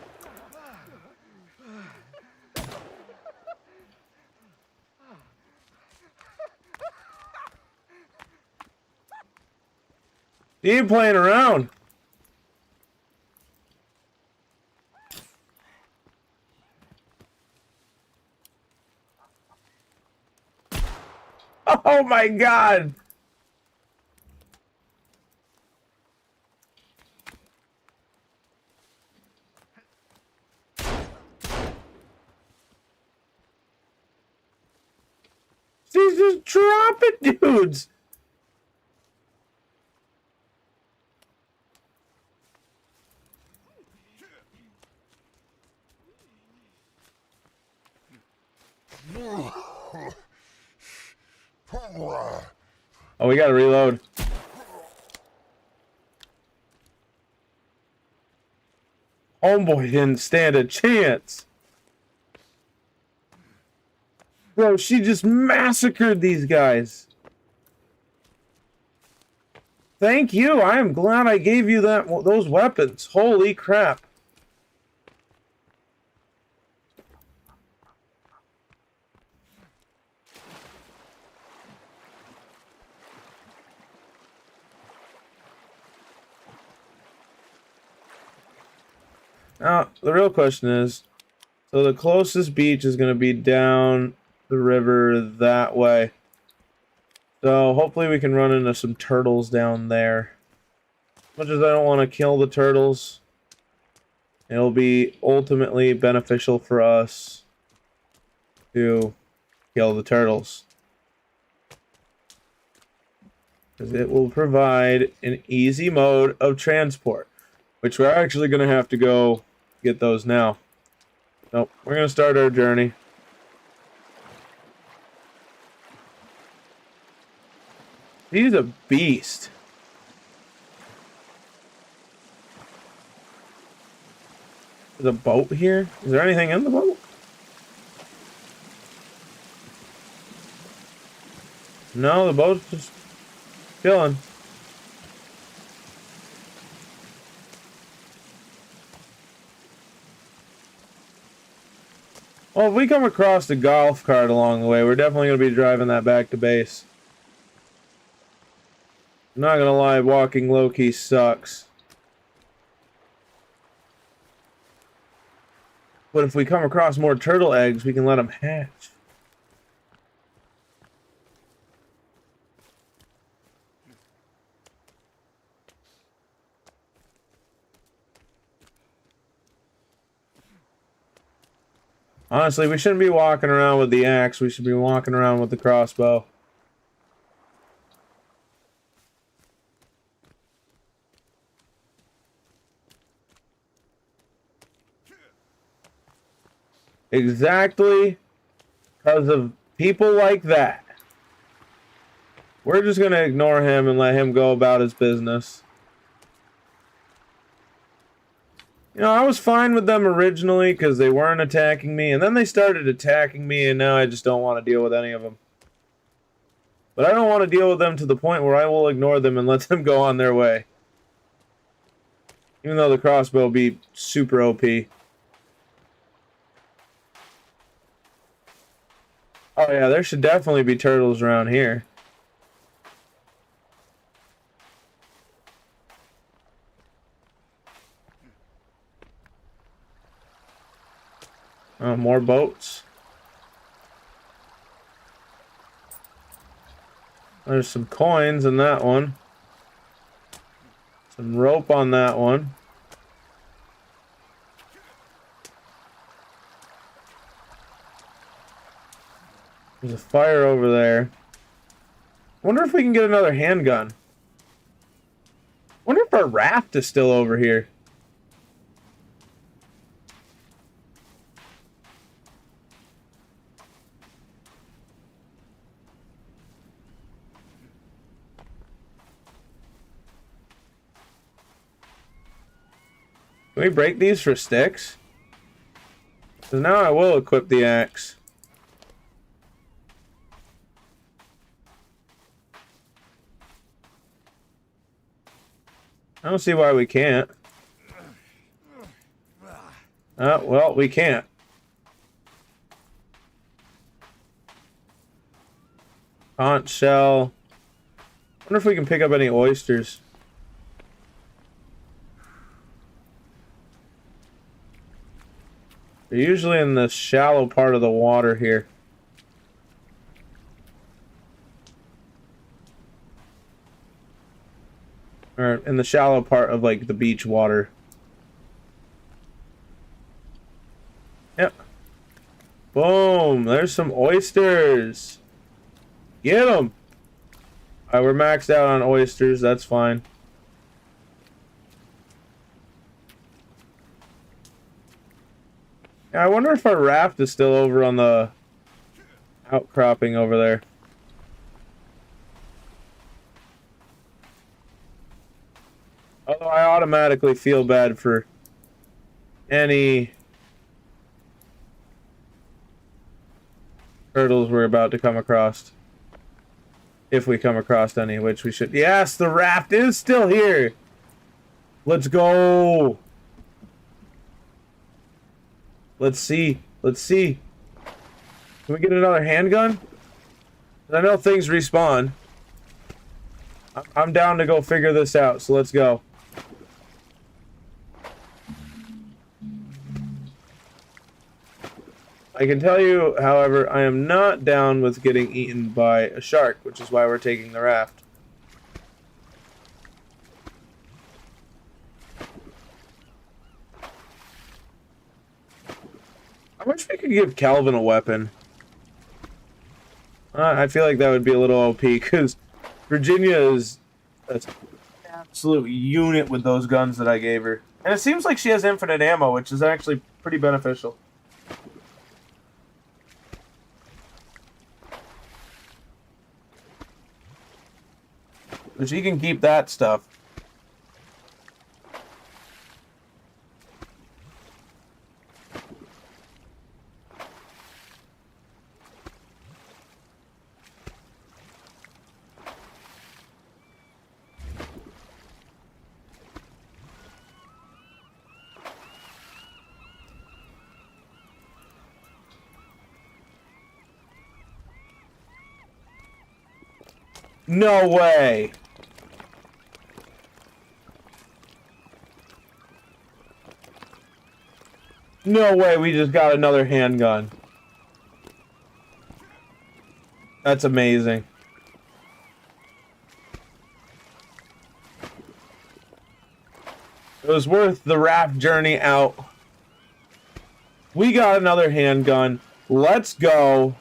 You ain't playing around. Oh my god! She's just dropping dudes! Oh, we gotta reload. Homeboy didn't stand a chance. Bro, she just massacred these guys. Thank you. I am glad I gave you those weapons. Holy crap. Now, the real question is, so the closest beach is going to be down the river that way. So hopefully we can run into some turtles down there. As much as I don't want to kill the turtles, it'll be ultimately beneficial for us to kill the turtles. Because it will provide an easy mode of transport, which we're actually going to have to go get those now. Nope, we're going to start our journey. He's a beast. There's a boat here? Is there anything in the boat? No, the boat's just chilling. Well, if we come across the golf cart along the way, we're definitely going to be driving that back to base. I'm not going to lie, walking low-key sucks. But if we come across more turtle eggs, we can let them hatch. Honestly, we shouldn't be walking around with the axe. We should be walking around with the crossbow. Exactly because of people like that. We're just going to ignore him and let him go about his business. You know, I was fine with them originally because they weren't attacking me, and then they started attacking me, and now I just don't want to deal with any of them. But I don't want to deal with them to the point where I will ignore them and let them go on their way. Even though the crossbow be super OP. Oh yeah, there should definitely be turtles around here. Oh, more boats. There's some coins in that one. Some rope on that one. There's a fire over there. Wonder if we can get another handgun. Wonder if our raft is still over here. Can we break these for sticks? Because now I will equip the axe. I don't see why we can't. Well, we can't. Conch shell. Wonder if we can pick up any oysters. They're usually in the shallow part of the water here. Or in the shallow part of like the beach water. Yep. Boom! There's some oysters. Get them! Alright, we're maxed out on oysters. That's fine. Yeah, I wonder if our raft is still over on the outcropping over there. Although I automatically feel bad for any turtles we're about to come across. If we come across any, which we should. Yes, the raft is still here. Let's go. Let's see. Let's see. Can we get another handgun? I know things respawn. I'm down to go figure this out, so let's go. I can tell you, however, I am not down with getting eaten by a shark, which is why we're taking the raft. I wish we could give Calvin a weapon. I feel like that would be a little OP, because Virginia is an absolute unit with those guns that I gave her. And it seems like she has infinite ammo, which is actually pretty beneficial. But she can keep that stuff. No way! No way, we just got another handgun. That's amazing. It was worth the raft journey out. We got another handgun. Let's go.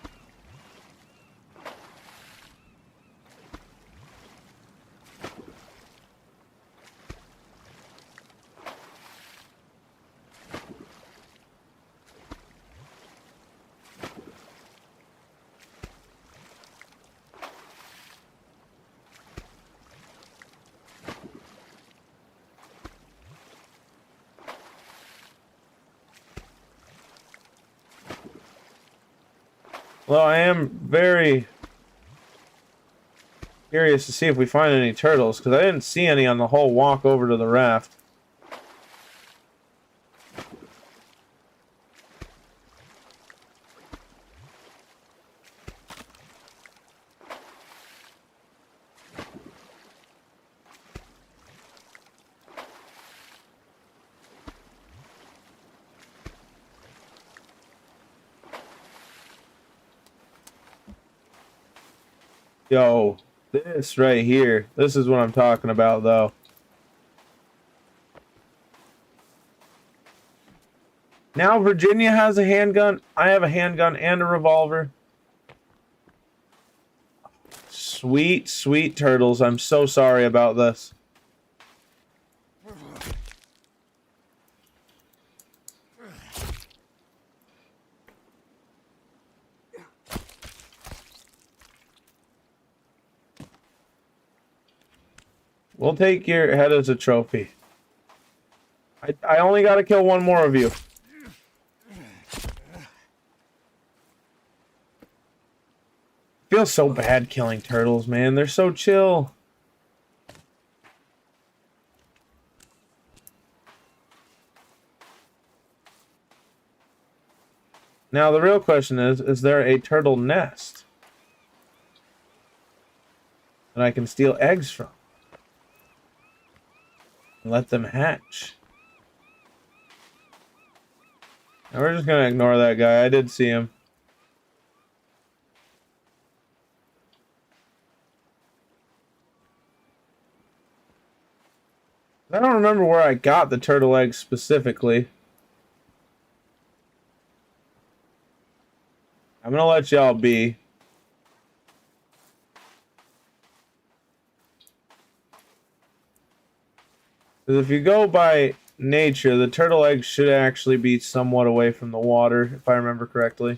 Well, I am very curious to see if we find any turtles, because I didn't see any on the whole walk over to the raft. Yo, this right here. This is what I'm talking about, though. Now Virginia has a handgun. I have a handgun and a revolver. Sweet, sweet turtles. I'm so sorry about this. We'll take your head as a trophy. I only gotta kill one more of you. Feels so bad killing turtles, man. They're so chill. Now the real question is there a turtle nest that I can steal eggs from and let them hatch? Now we're just gonna ignore that guy. I did see him. I don't remember where I got the turtle eggs specifically. I'm gonna let y'all be. Because if you go by nature, the turtle eggs should actually be somewhat away from the water, if I remember correctly.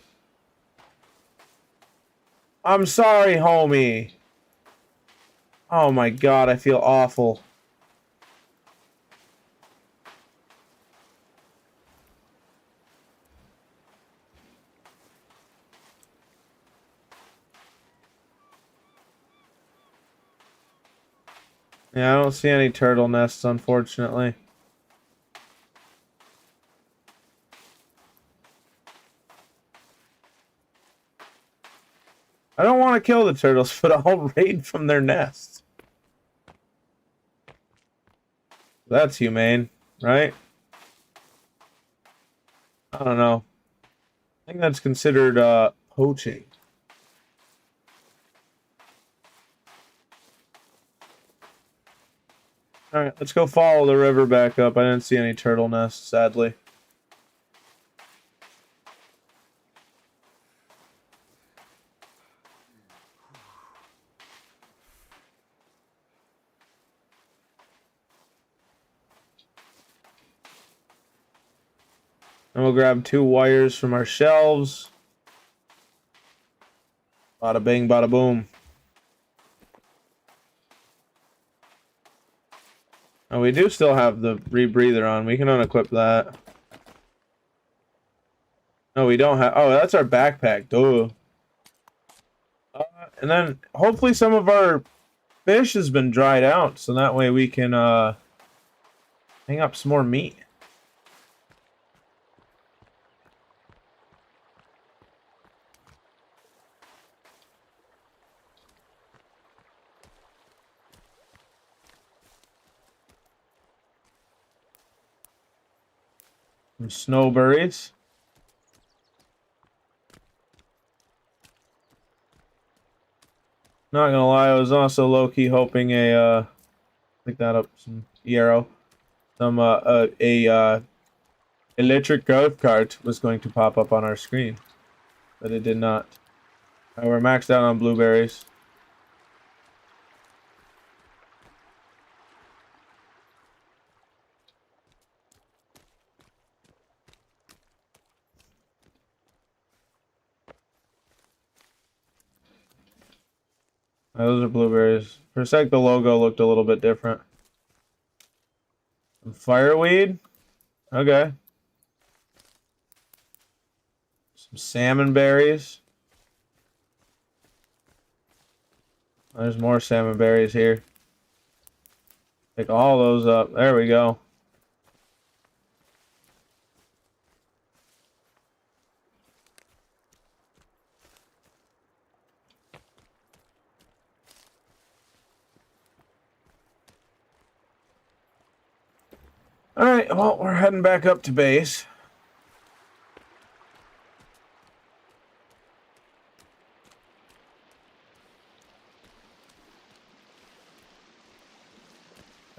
I'm sorry, homie. Oh my god, I feel awful. Yeah, I don't see any turtle nests, unfortunately. I don't want to kill the turtles, but I'll raid from their nests. That's humane, right? I don't know. I think that's considered poaching. Alright, let's go follow the river back up. I didn't see any turtle nests, sadly. And we'll grab 2 wires from our shelves. Bada bing, bada boom. And we do still have the rebreather on. We can unequip that. No, we don't have... Oh, that's our backpack. Duh. And then hopefully some of our fish has been dried out, so that way we can hang up some more meat. Some snowberries. Not gonna lie, I was also low-key hoping pick that up, some yarrow. Some electric golf cart was going to pop up on our screen, but it did not. We're maxed out on blueberries. Those are blueberries. For a sec, the logo looked a little bit different. Some fireweed. Okay. Some salmon berries. There's more salmon berries here. Pick all those up. There we go. Alright, well, we're heading back up to base.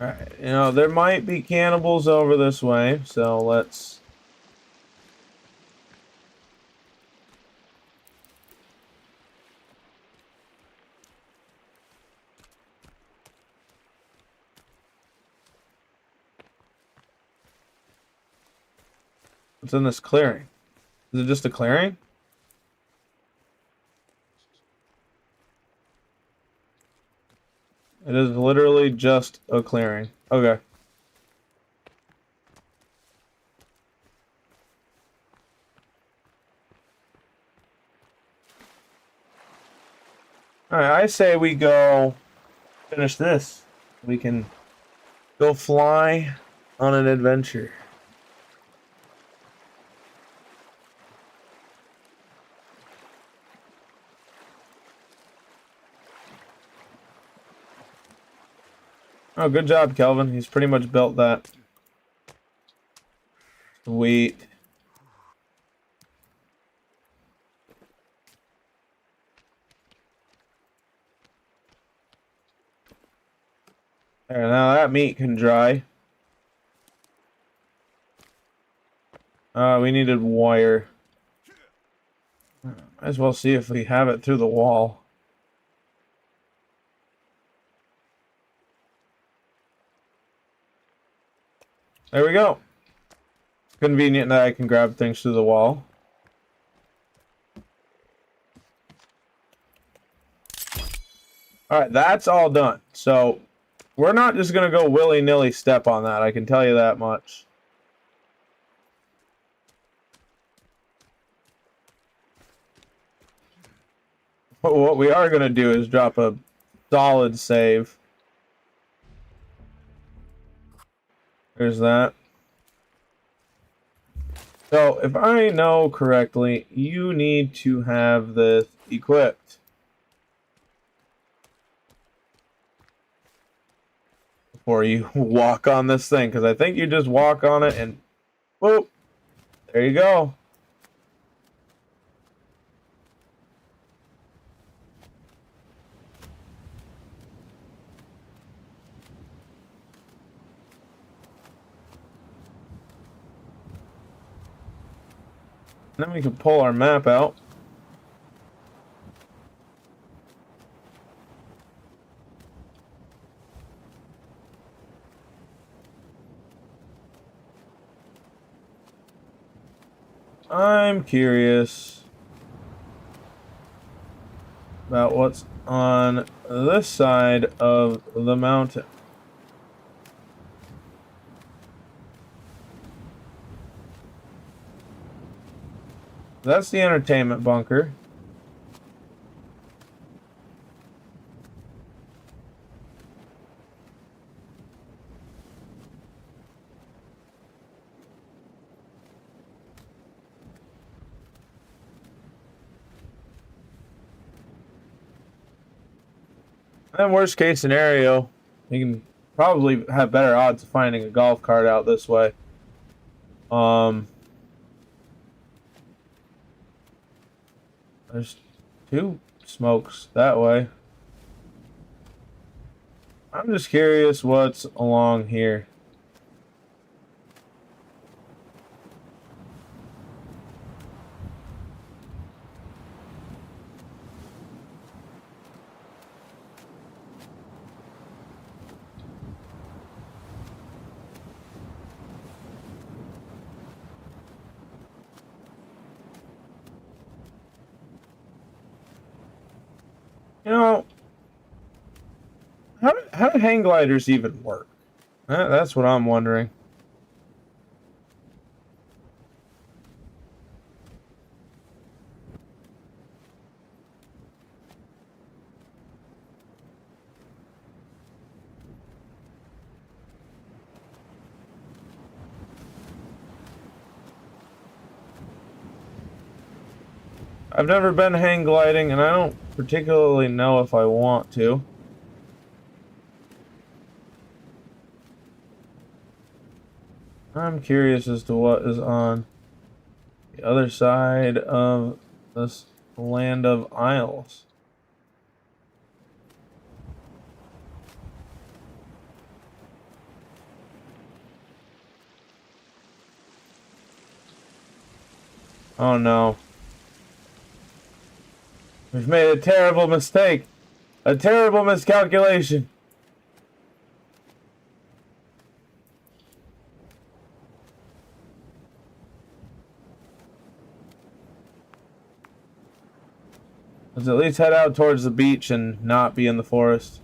Alright, you know, there might be cannibals over this way, so let's... What's in this clearing? Is it just a clearing? It is literally just a clearing. Okay. Alright, I say we go finish this. We can go fly on an adventure. Oh, good job, Kelvin. He's pretty much built that. Sweet. There, now that meat can dry. We needed wire. Might as well see if we have it through the wall. There we go. It's convenient that I can grab things through the wall. Alright, that's all done. So, we're not just going to go willy-nilly step on that, I can tell you that much. But what we are going to do is drop a solid save. There's that. So, if I know correctly, you need to have this equipped before you walk on this thing, because I think you just walk on it and whoop, there you go. And then we can pull our map out. I'm curious about what's on this side of the mountain. That's the entertainment bunker. And worst case scenario, you can probably have better odds of finding a golf cart out this way. There's two smokes that way. I'm just curious what's along here. You know, how do hang gliders even work? That's what I'm wondering. I've never been hang gliding, and I don't particularly know if I want to. I'm curious as to what is on the other side of this land of isles. Oh no. We've made a terrible mistake. A terrible miscalculation. Let's at least head out towards the beach and not be in the forest.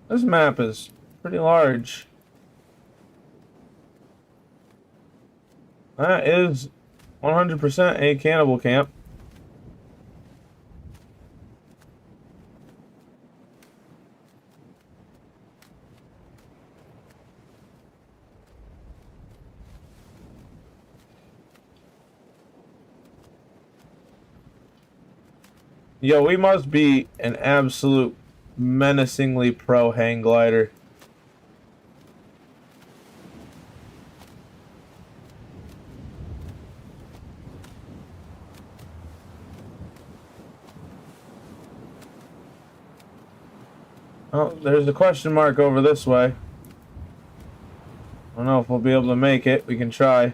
This map is pretty large. That is 100% a cannibal camp. Yo, we must be an absolute menacingly pro hang glider. Oh, there's a question mark over this way. I don't know if we'll be able to make it. We can try.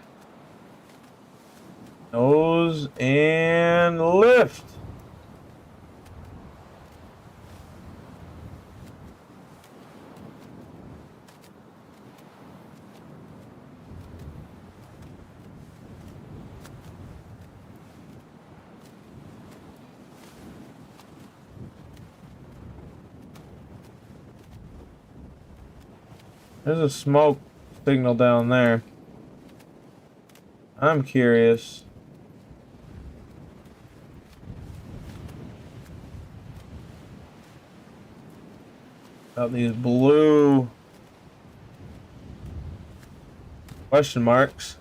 Nose and lift. There's a smoke signal down there. I'm curious. About these blue question marks.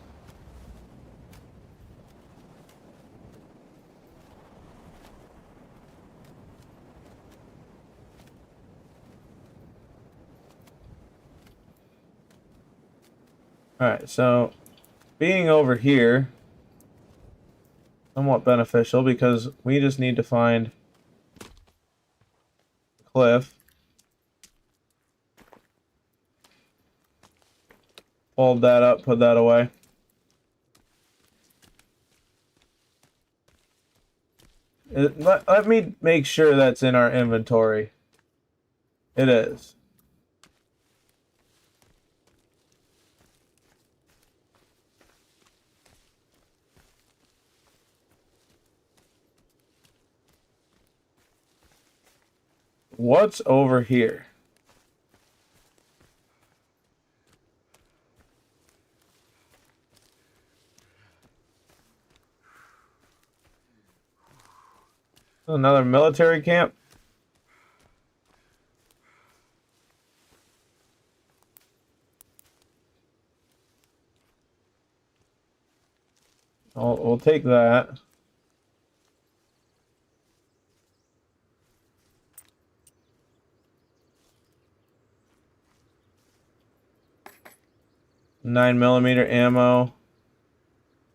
Alright, so being over here somewhat beneficial because we just need to find a cliff. Fold that up, put that away. Let me make sure that's in our inventory. It is. What's over here? Another military camp? We'll take that. $9mm ammo.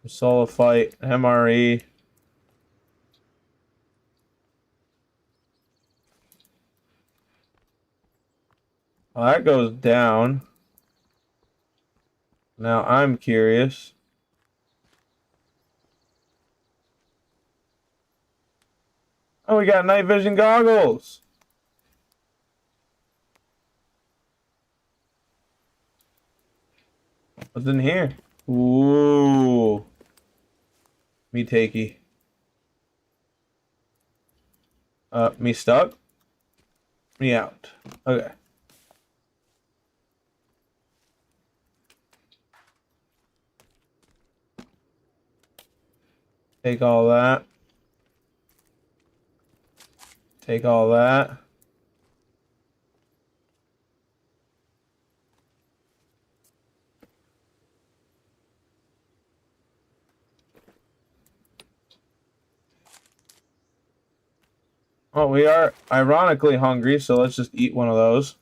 Solo fight. MRE. Well, that goes down. Now I'm curious. Oh, we got night vision goggles. What's in here? Ooh. Me takey. Me stuck? Me out. Okay. Take all that. Take all that. Well, we are ironically hungry, so let's just eat one of those.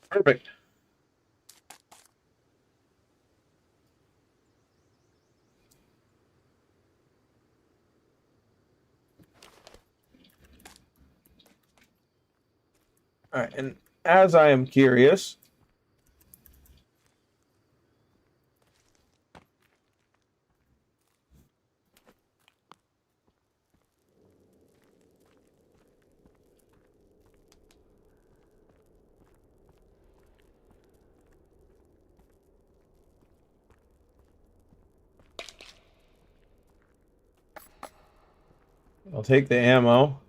Perfect. All right, and as I am curious, I'll take the ammo.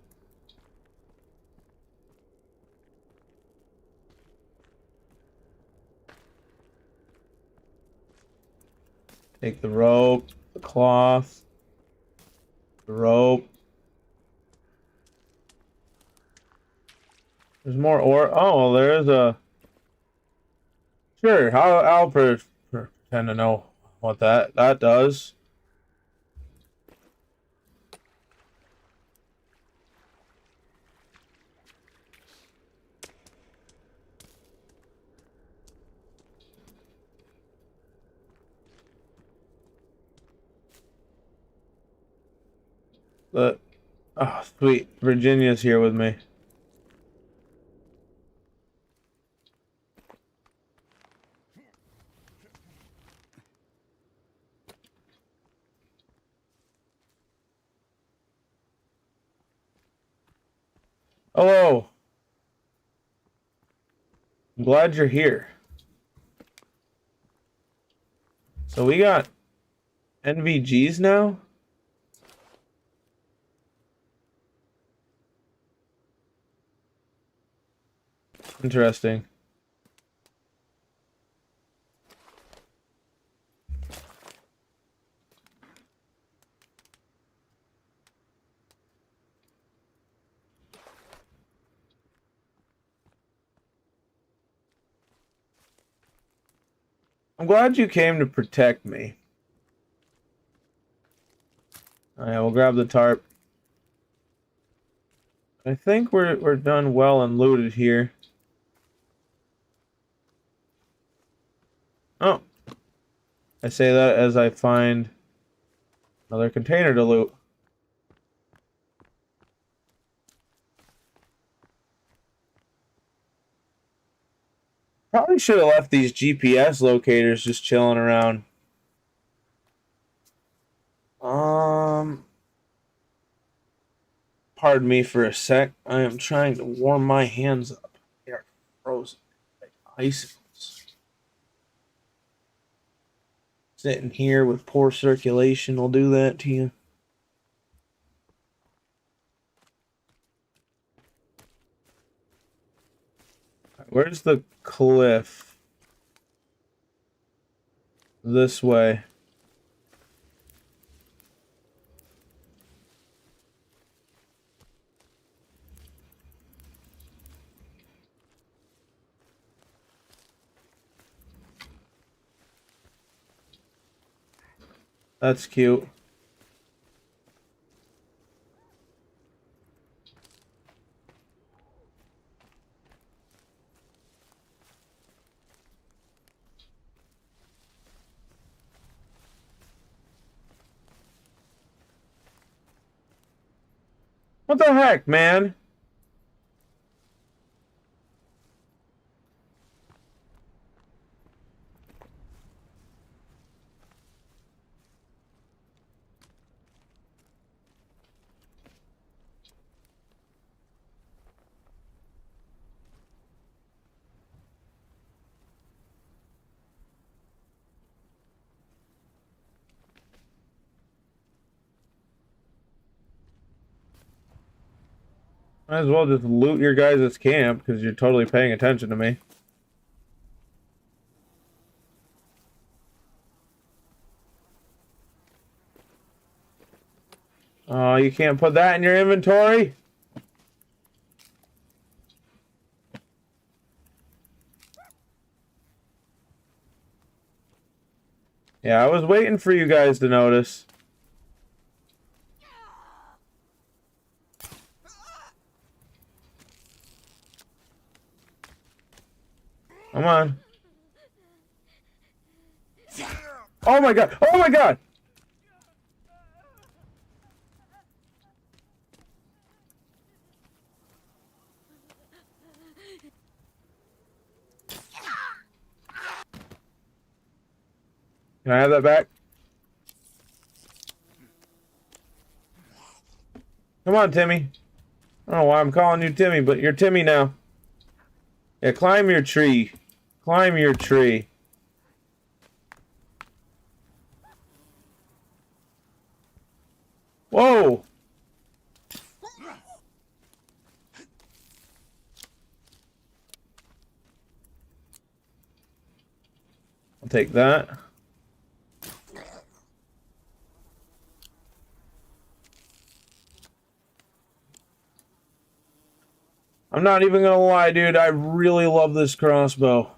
Take the rope, the cloth, the rope. There's more ore. Oh, well, there is a. Sure, I'll pretend to know what that does. But oh, sweet, Virginia's here with me. Hello. I'm glad you're here. So we got NVGs now? Interesting. I'm glad you came to protect me. Alright, we'll grab the tarp. I think we're done well and looted here. Oh. I say that as I find another container to loot. Probably should have left these GPS locators just chilling around. Pardon me for a sec. I am trying to warm my hands up. They are frozen like icicles. Sitting here with poor circulation will do that to you. Where's the cliff? This way. That's cute. What the heck, man? Might as well just loot your guys' camp because you're totally paying attention to me. Oh, you can't put that in your inventory? Yeah, I was waiting for you guys to notice. Come on. Oh my god! Oh my god! Can I have that back? Come on, Timmy. I don't know why I'm calling you Timmy, but you're Timmy now. Yeah, climb your tree. Climb your tree. Whoa! I'll take that. I'm not even gonna lie, dude. I really love this crossbow.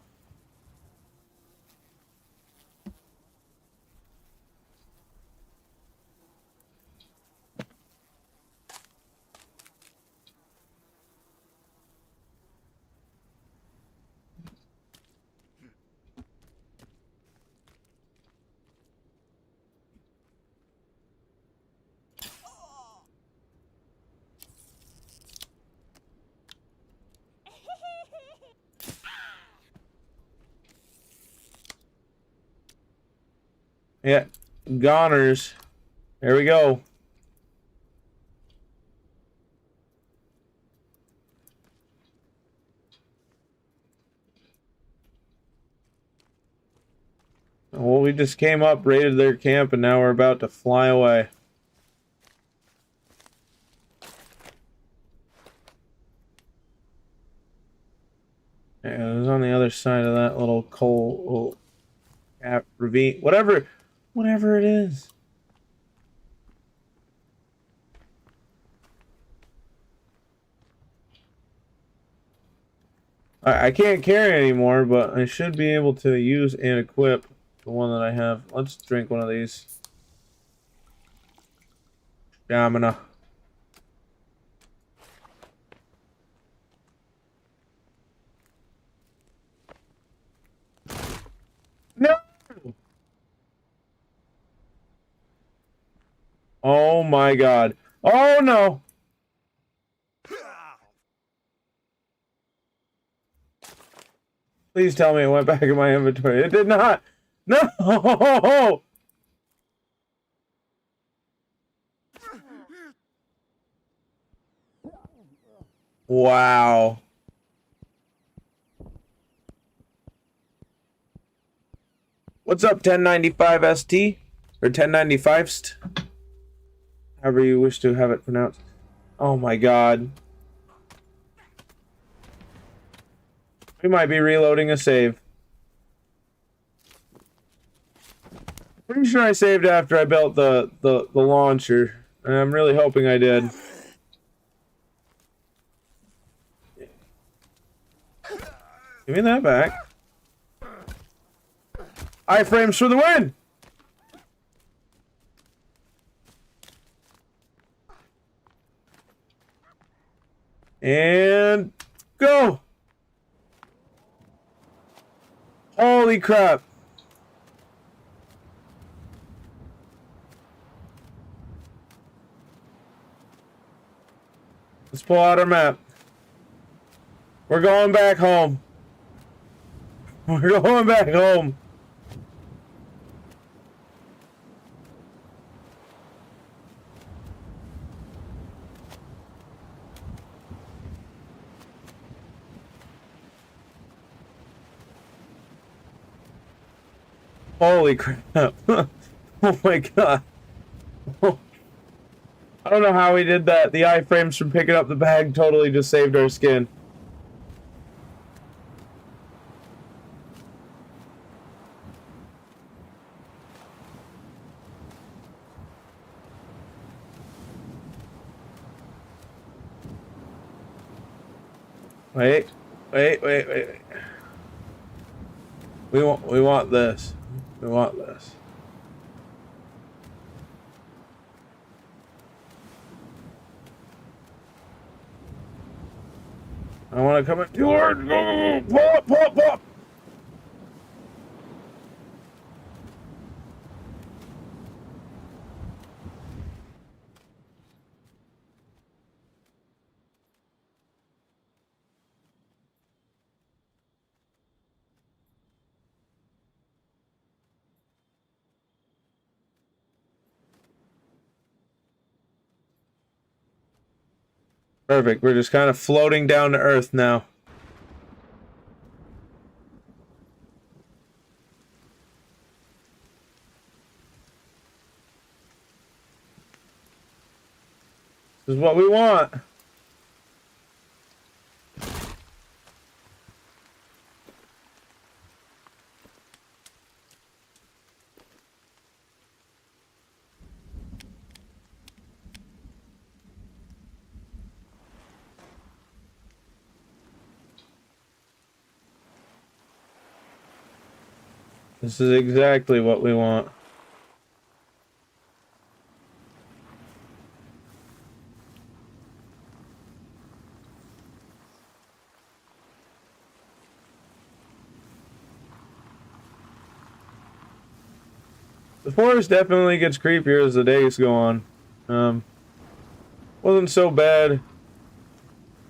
Yeah, goners. There we go. Well, we just came up, raided their camp, and now we're about to fly away. Yeah, it was on the other side of that little coal gap ravine, whatever it is. I can't carry anymore, but I should be able to use and equip the one that I have. Let's drink one of these. Stamina. No! Oh my god. Oh no! Please tell me it went back in my inventory. It did not! No! Wow. What's up, 1095 ST? Or 1095 st? However you wish to have it pronounced. Oh my god. We might be reloading a save. Pretty sure I saved after I built the launcher. And I'm really hoping I did. Give me that back. Iframes for the win! And go! Holy crap! Let's pull out our map. We're going back home. We're going back home. Holy crap. Oh my god. I don't know how we did that. The iframes from picking up the bag totally just saved our skin. Wait. We want this. We want this. I want to come in. George, go! Pull up! Perfect. We're just kind of floating down to Earth now. This is what we want. This is exactly what we want. The forest definitely gets creepier as the days go on. Wasn't so bad, you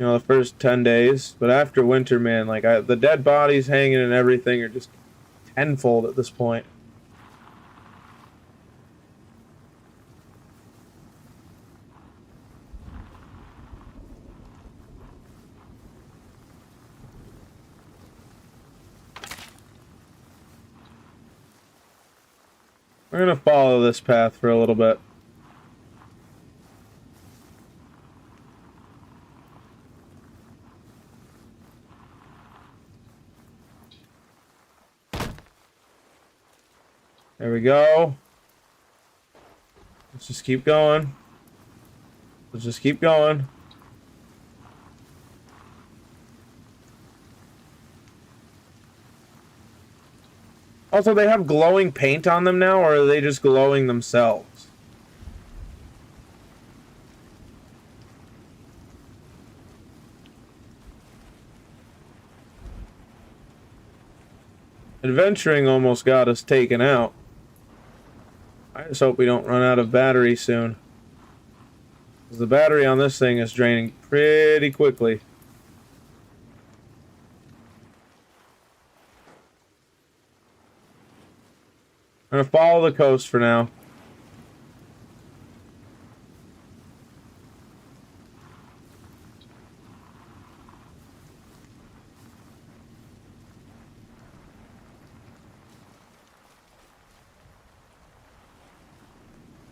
know, the first 10 days, but after winter, man, like the dead bodies hanging and everything are just tenfold at this point. We're gonna follow this path for a little bit. There we go. Let's just keep going. Let's just keep going. Also, they have glowing paint on them now, or are they just glowing themselves? Adventuring almost got us taken out. I just hope we don't run out of battery soon. Because the battery on this thing is draining pretty quickly. I'm gonna follow the coast for now.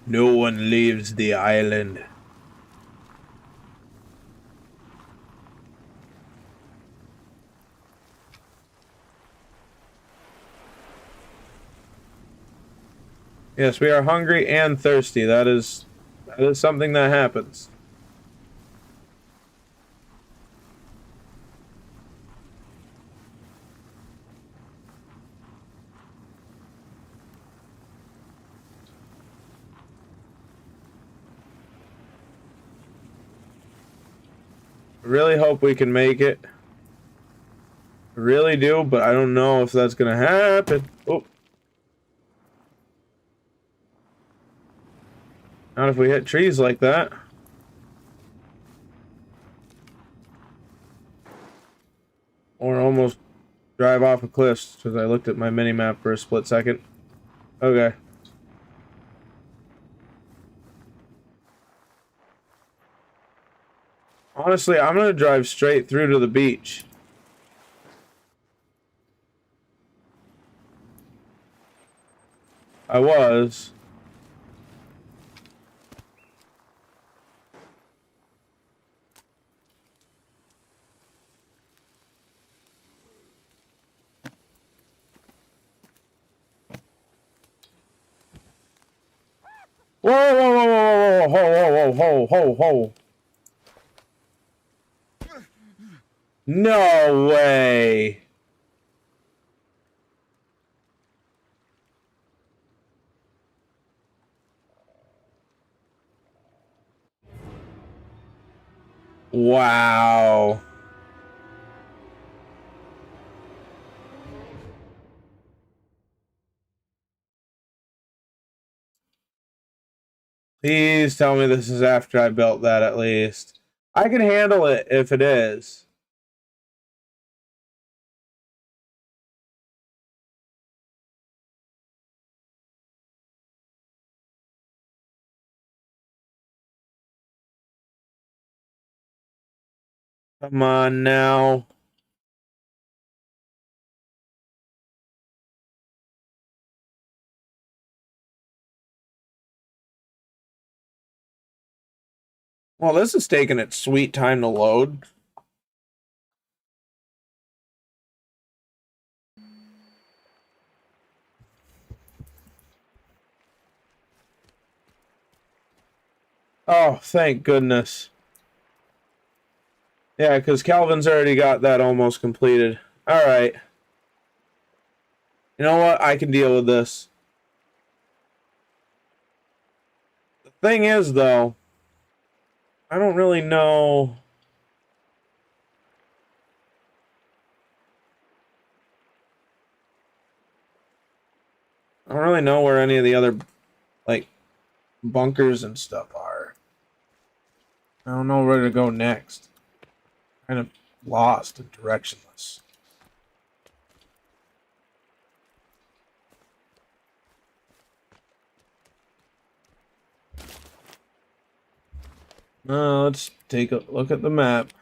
No one leaves the island. Yes, we are hungry and thirsty. That is something that happens. I really hope we can make it. I really do, but I don't know if that's gonna happen. Oh. Not if we hit trees like that. Or almost drive off a cliff, because I looked at my mini-map for a split second. Okay. Honestly, I'm gonna drive straight through to the beach. I was. Whoa, whoa, whoa, whoa, whoa, whoa, whoa, whoa, whoa, whoa. No way. Wow. Please tell me this is after I built that at least. I can handle it if it is. Come on now. Well, this is taking its sweet time to load. Oh, thank goodness. Yeah, because Calvin's already got that almost completed. Alright. You know what? I can deal with this. The thing is, though, I don't really know. I don't really know where any of the other, like, bunkers and stuff are. I don't know where to go next. Kind of lost and directionless. Let's take a look at the map.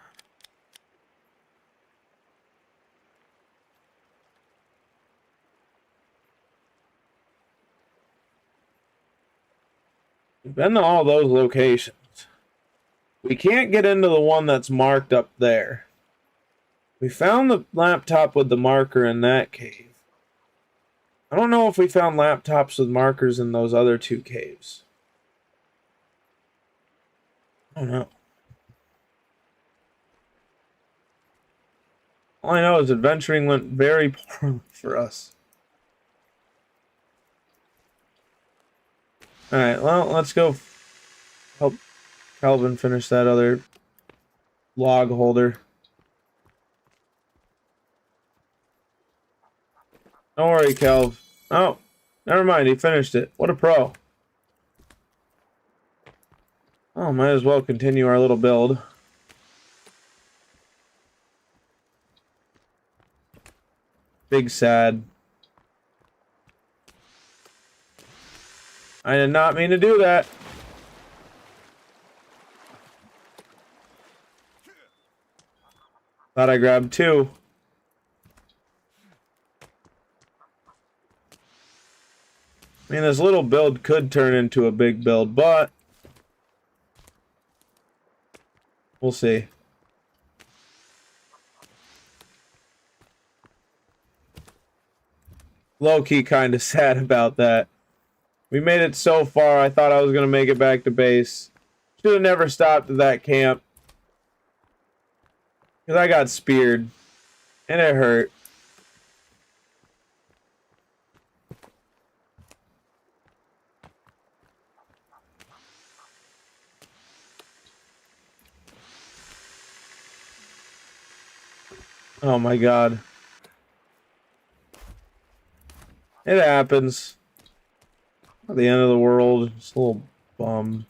We've been to all those locations. We can't get into the one that's marked up there. We found the laptop with the marker in that cave. I don't know if we found laptops with markers in those other two caves. I don't know. All I know is adventuring went very poorly for us. Alright, well, let's go help Calvin finish that other log holder. Don't worry, Calv. Oh, never mind, he finished it. What a pro. Oh, might as well continue our little build. Big sad. I did not mean to do that. Thought I grabbed two. I mean, this little build could turn into a big build, but we'll see. Low-key kind of sad about that. We made it so far, I thought I was going to make it back to base. Should have never stopped at that camp. Because I got speared. And it hurt. Oh my god. It happens. At the end of the world. Just a little bum.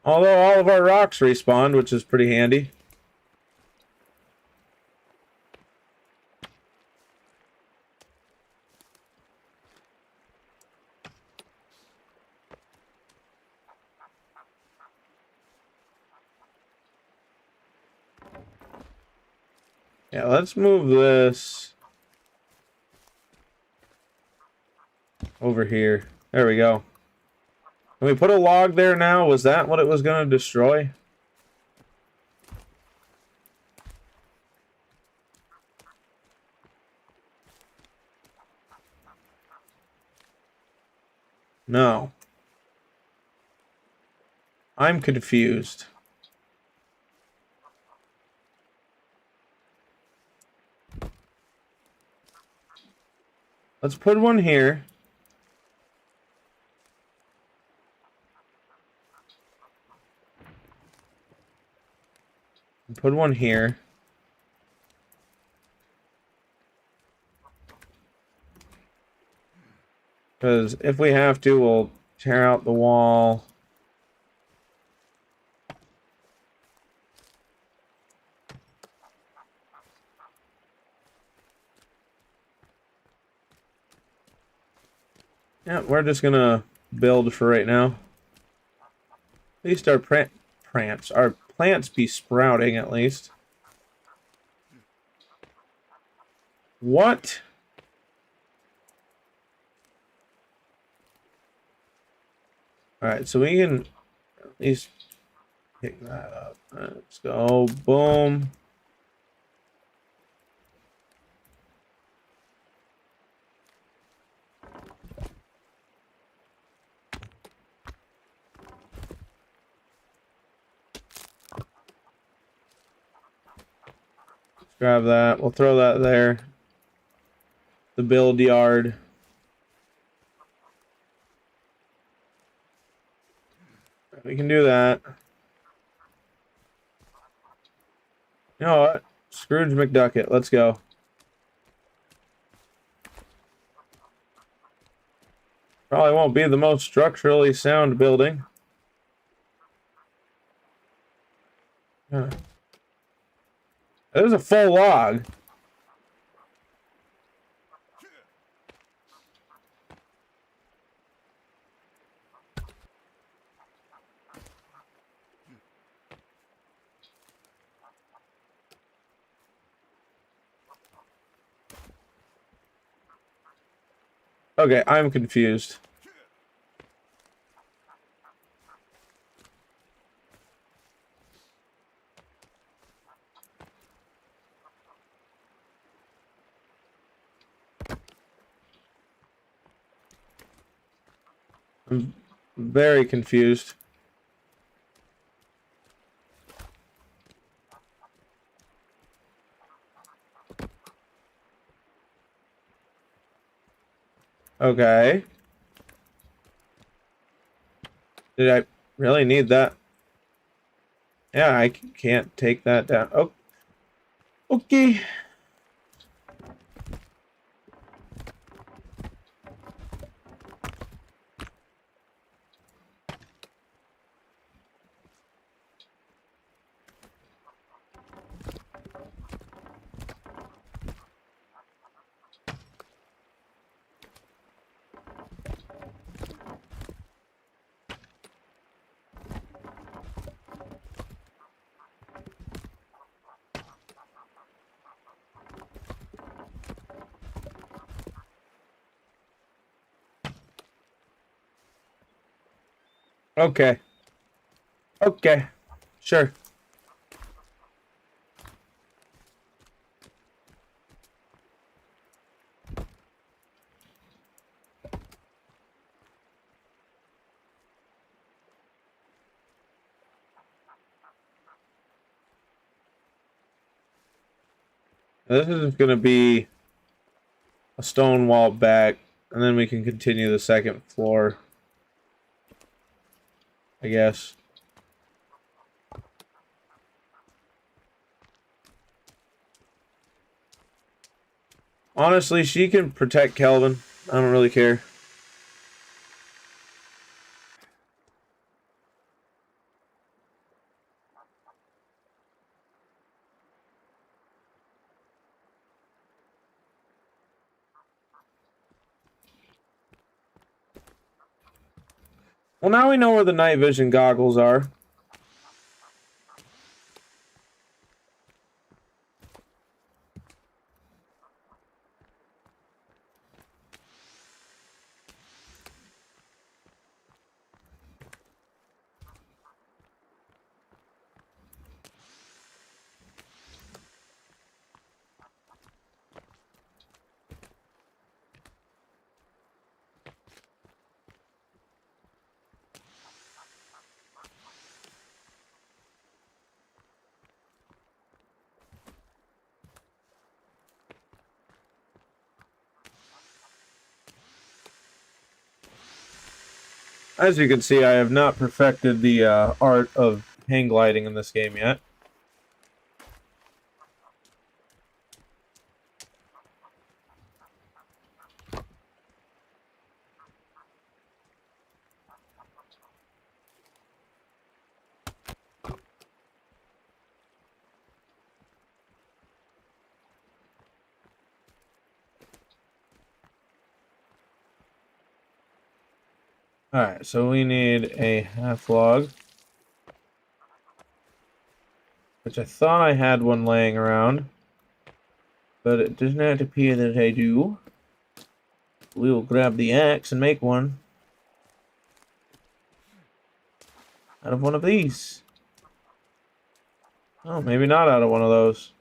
Although all of our rocks respawned, which is pretty handy. Yeah, let's move this over here. There we go. Can we put a log there now? Was that what it was going to destroy? No. I'm confused. Let's put one here. Put one here. Because if we have to, we'll tear out the wall. Yeah, we're just gonna build for right now. At least our our plants be sprouting at least. What? Alright, so we can at least pick that up. Let's go. Boom. Grab that. We'll throw that there. The build yard. We can do that. You know what? Scrooge McDucket. Let's go. Probably won't be the most structurally sound building. Huh. There's a full log. Okay, I'm confused. I'm very confused. Okay. Did I really need that? Yeah, I can't take that down. Oh, okay. Okay. Okay. Sure. This is going to be a stone wall back, and then we can continue the second floor, I guess. Honestly, she can protect Kelvin. I don't really care. Well, now we know where the night vision goggles are. As you can see, I have not perfected the art of hang gliding in this game yet. Alright, so we need a half log. Which I thought I had one laying around. But it does not appear that I do. We will grab the axe and make one. Out of one of these. Oh, maybe not out of one of those.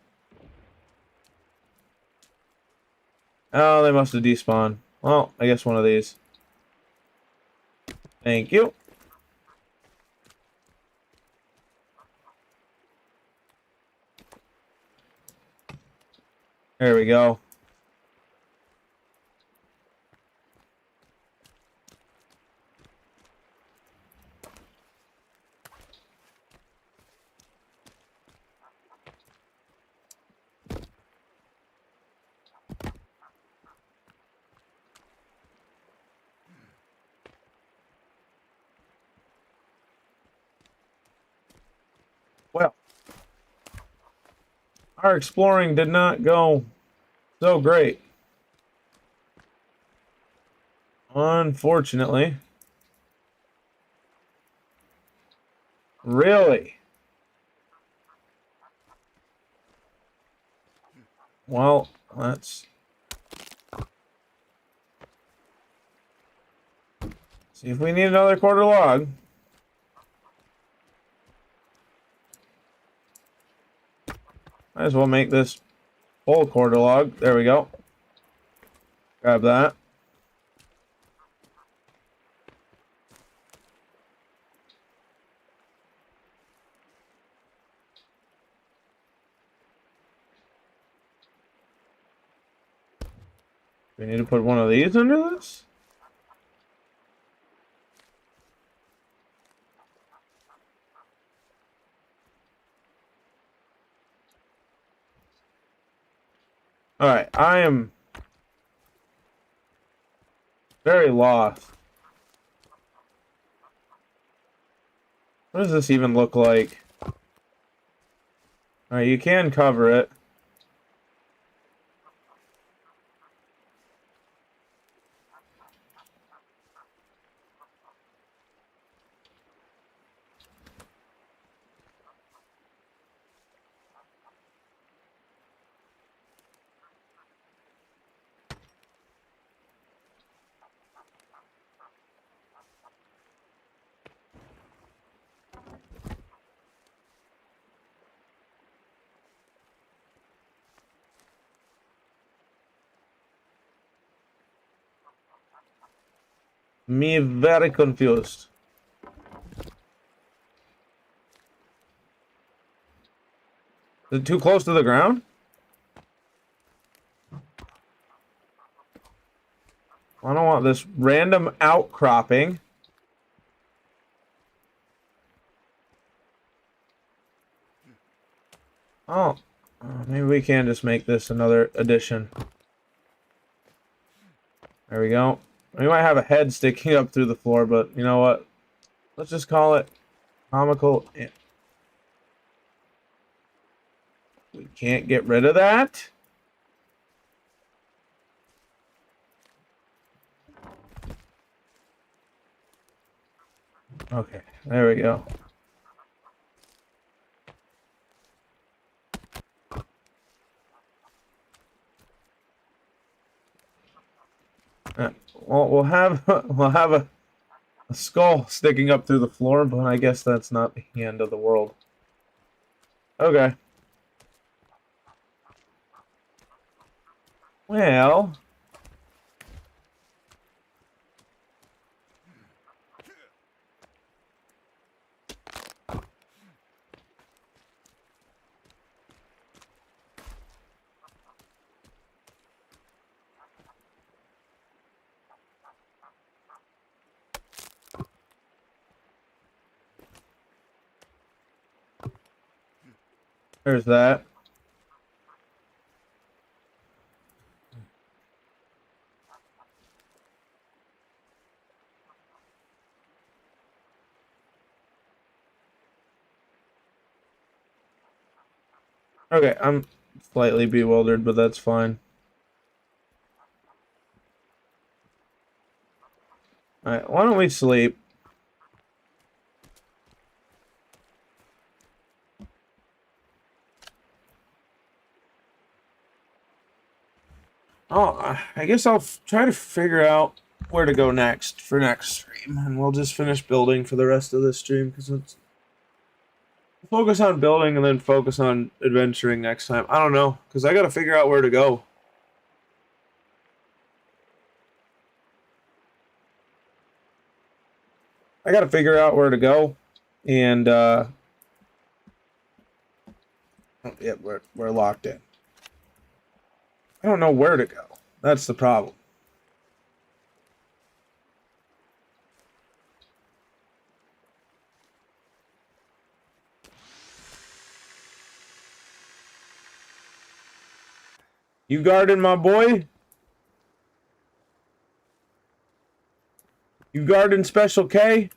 Oh, they must have despawned. Well, I guess one of these. Thank you. There we go. Well, our exploring did not go so great. Unfortunately. Really? Well, let's see if we need another quarter log. Might as well make this whole quarter log. There we go. Grab that. We need to put one of these under this? Alright, I am very lost. What does this even look like? Alright, you can cover it. Me very confused. Is it too close to the ground? I don't want this random outcropping. Oh, maybe we can just make this another addition. There we go. We might have a head sticking up through the floor, but you know what? Let's just call it comical. We can't get rid of that. Okay, there we go. Well, we'll have a skull sticking up through the floor, but I guess that's not the end of the world. Okay. Well, there's that. Okay, I'm slightly bewildered, but that's fine. Alright, why don't we sleep? Oh, I guess I'll try to figure out where to go next for next stream, and we'll just finish building for the rest of this stream, because it's focus on building and then focus on adventuring next time. I don't know, because I gotta figure out where to go. I gotta figure out where to go, and yeah, we're locked in. I don't know where to go. That's the problem. You guarding my boy? You guarding Special K?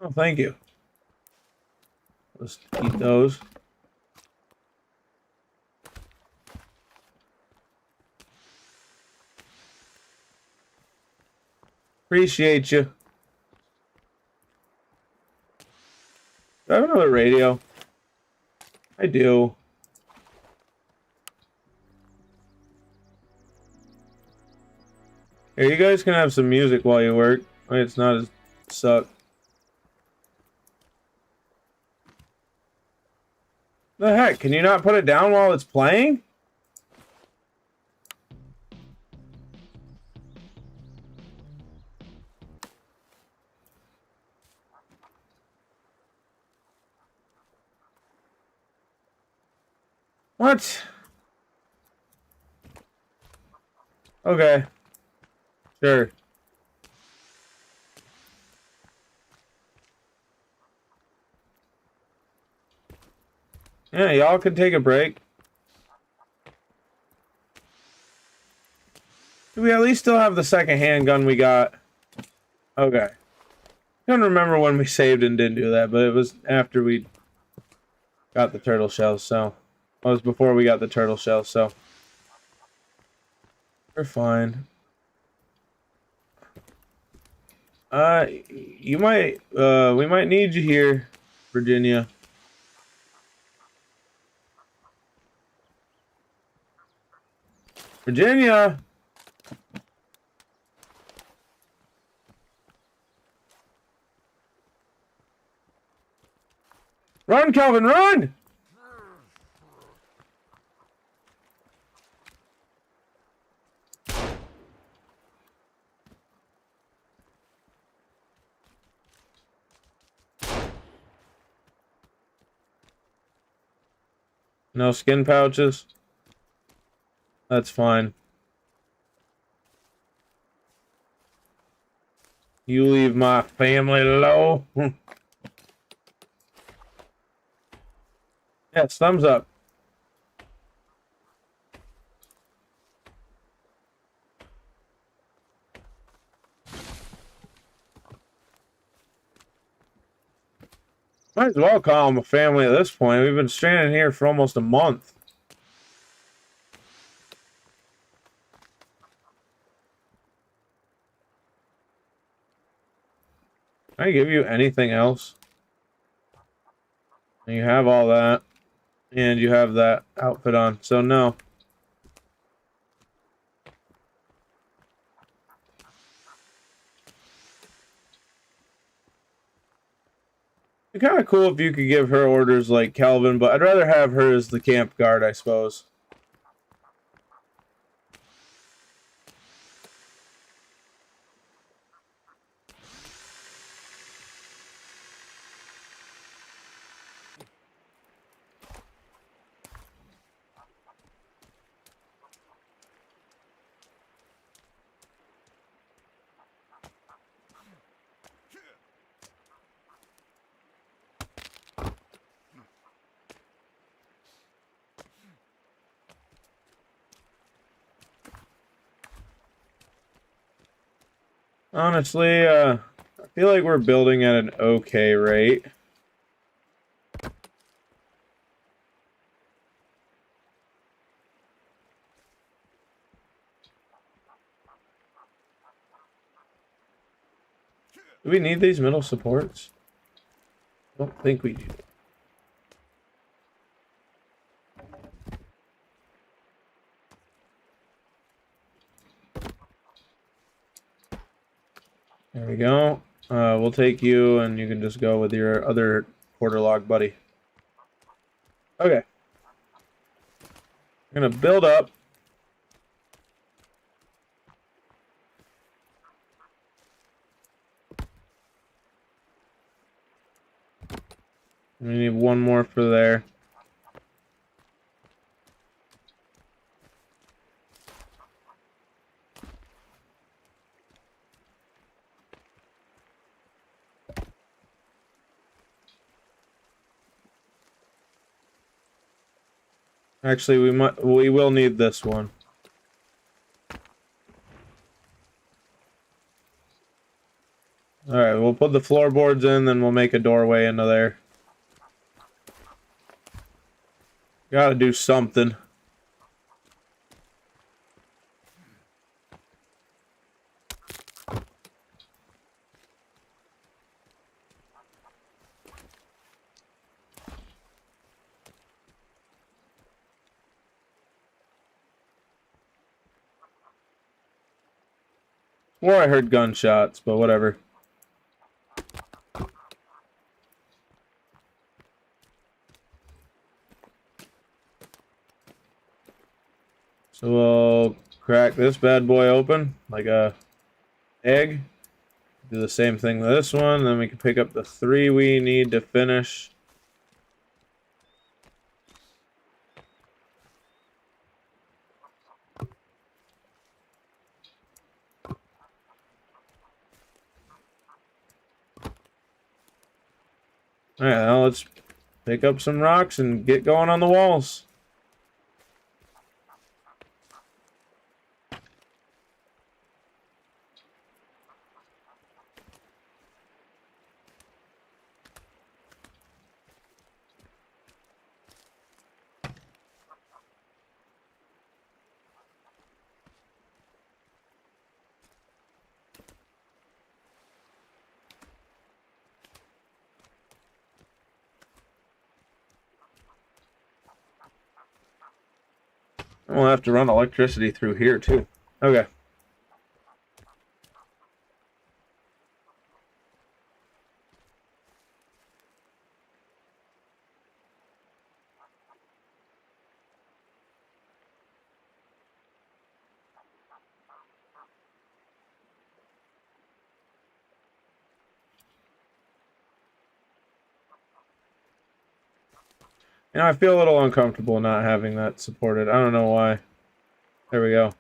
Oh, thank you. Let's eat those. Appreciate you. Do I have another radio? I do. Here, you guys can have some music while you work. Right, it's not as suck. The heck? Can you not put it down while it's playing? What? Okay. Sure. Yeah, y'all can take a break. Do we at least still have the second handgun we got? Okay. I don't remember when we saved and didn't do that, but it was after we got the turtle shells, so... It was before we got the turtle shells, so... We're fine. You might, we might need you here, Virginia. Virginia! Run, Calvin, run! No skin pouches? That's fine. You leave my family low. Yes, thumbs up. Might as well call them a family at this point. We've been stranded here for almost a month. Can I give you anything else? You have all that. And you have that outfit on, so no. It'd be kind of cool if you could give her orders like Calvin, but I'd rather have her as the camp guard, I suppose. Honestly, I feel like we're building at an okay rate. Do we need these middle supports? I don't think we do. There we go. We'll take you, and you can just go with your other quarter log buddy. Okay. We're gonna build up. We need one more for there. Actually, we will need this one. Alright, we'll put the floorboards in, then we'll make a doorway into there. Gotta do something. Or I heard gunshots, but whatever. So we'll crack this bad boy open like a egg. Do the same thing with this one. Then we can pick up the 3 we need to finish. Alright, now let's pick up some rocks and get going on the walls. We'll have to run electricity through here too. Okay. You know, I feel a little uncomfortable not having that supported. I don't know why. There we go.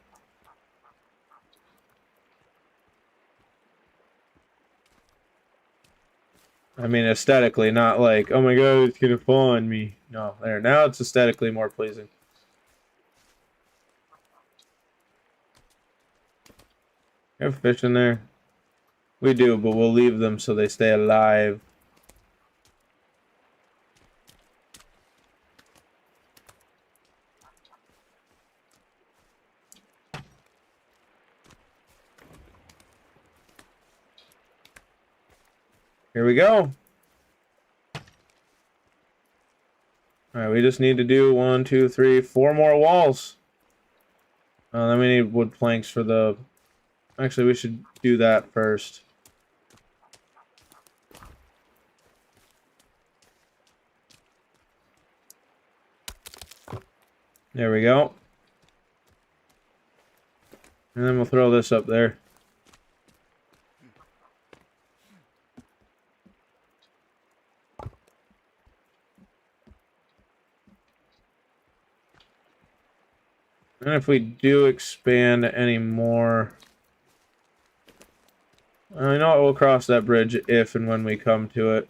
I mean, aesthetically, not like, oh my god, it's gonna fall on me. No, there. Now it's aesthetically more pleasing. You have fish in there? We do, but we'll leave them so they stay alive. Here we go. Alright, we just need to do 1, 2, 3, 4 more walls. Then we need wood planks for the... Actually, we should do that first. There we go. And then we'll throw this up there. And if we do expand any more... I know we'll cross that bridge if and when we come to it.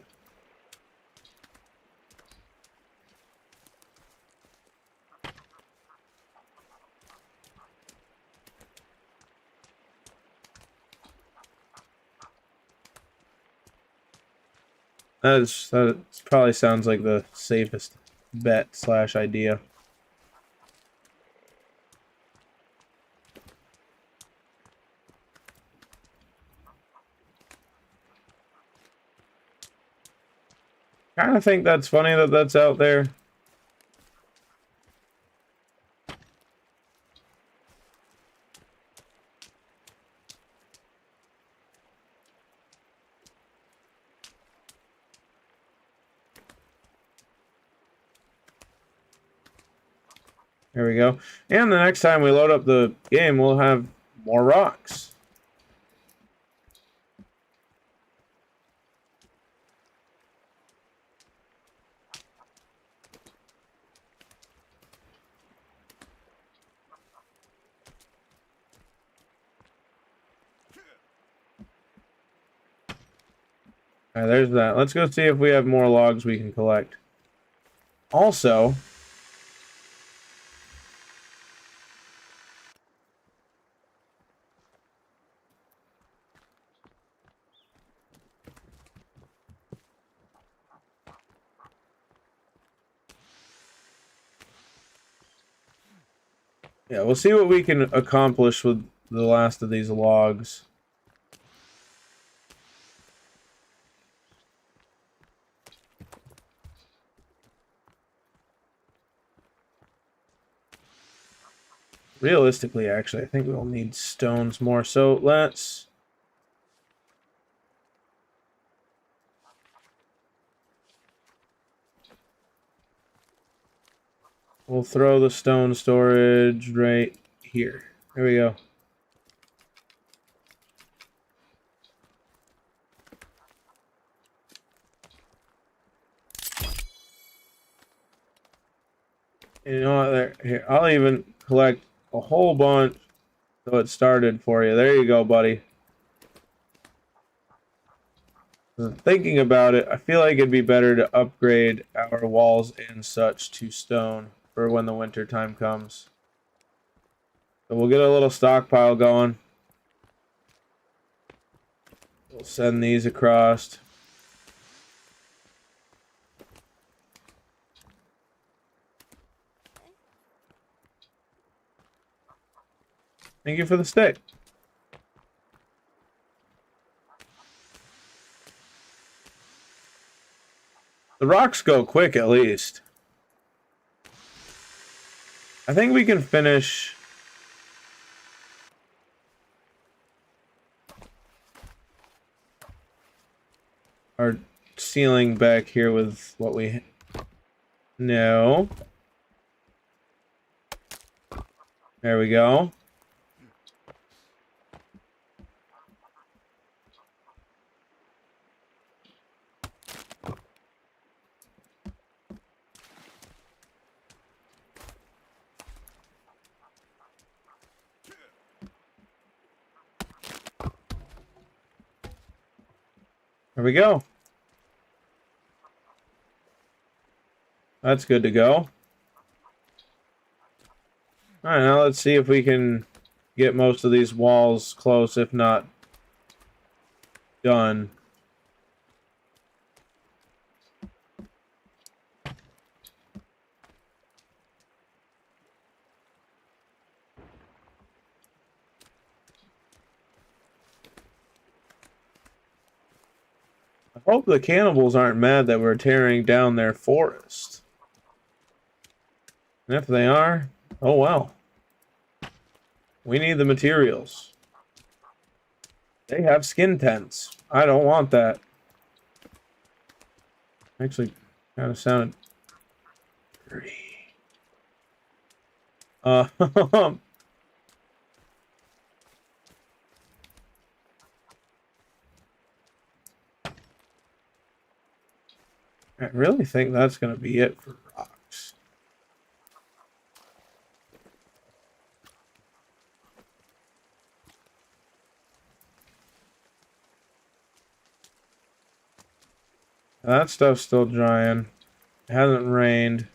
That probably sounds like the safest bet / idea. I kind of think that's funny that that's out there. There we go. And the next time we load up the game, we'll have more rocks. Alright, there's that. Let's go see if we have more logs we can collect. Also, Yeah, we'll see what we can accomplish with the last of these logs. Realistically, actually, I think we'll need stones more. So let's... We'll throw the stone storage right here. There we go. You know what? There, here, I'll even collect a whole bunch so it started for you. There you go, buddy. Thinking about it, I feel like it'd be better to upgrade our walls and such to stone for when the winter time comes. So we'll get a little stockpile going. We'll send these across. Thank you for the stick. The rocks go quick, at least. I think we can finish... our ceiling back here with what we know. There we go. There we go. That's good to go. Alright, now let's see if we can get most of these walls close, if not done. I hope the cannibals aren't mad that we're tearing down their forest. And if they are, oh well. We need the materials. They have skin tents. I don't want that. Actually, kind of sounded dirty. I really think that's going to be it for rocks. That stuff's still drying. It hasn't rained.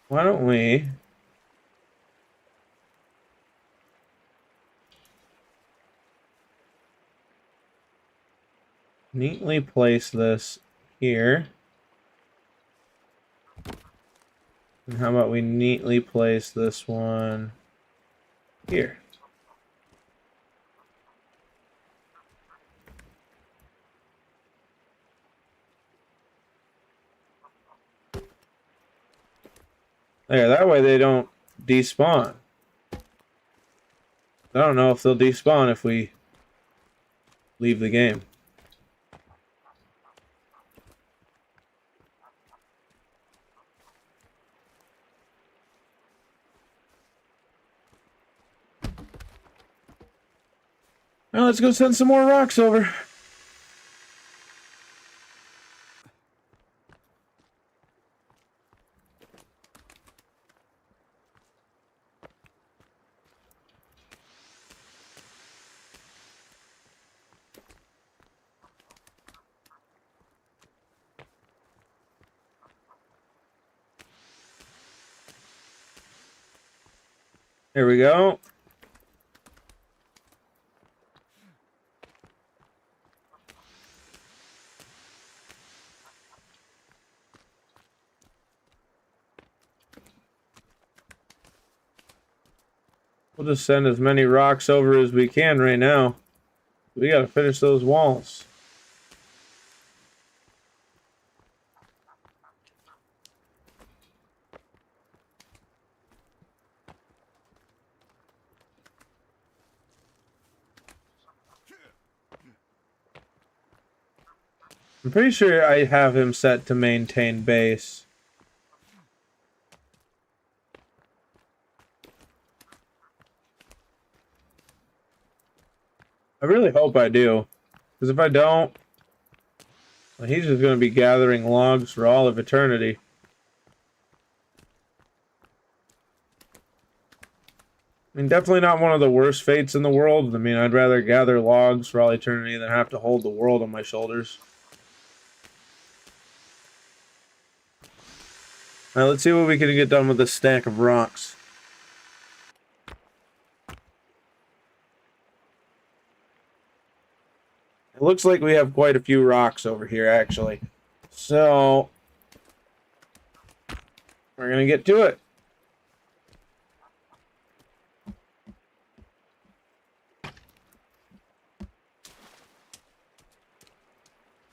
Why don't we neatly place this here? And how about we neatly place this one here? There, that way they don't despawn. I don't know if they'll despawn if we leave the game. Now let's go send some more rocks over. Here we go. We'll just send as many rocks over as we can right now. We gotta finish those walls. I'm pretty sure I have him set to maintain base. I really hope I do. Because if I don't, well, he's just going to be gathering logs for all of eternity. I mean, definitely not one of the worst fates in the world. I mean, I'd rather gather logs for all eternity than have to hold the world on my shoulders. Alright, let's see what we can get done with this stack of rocks. It looks like we have quite a few rocks over here, actually. So, we're going to get to it.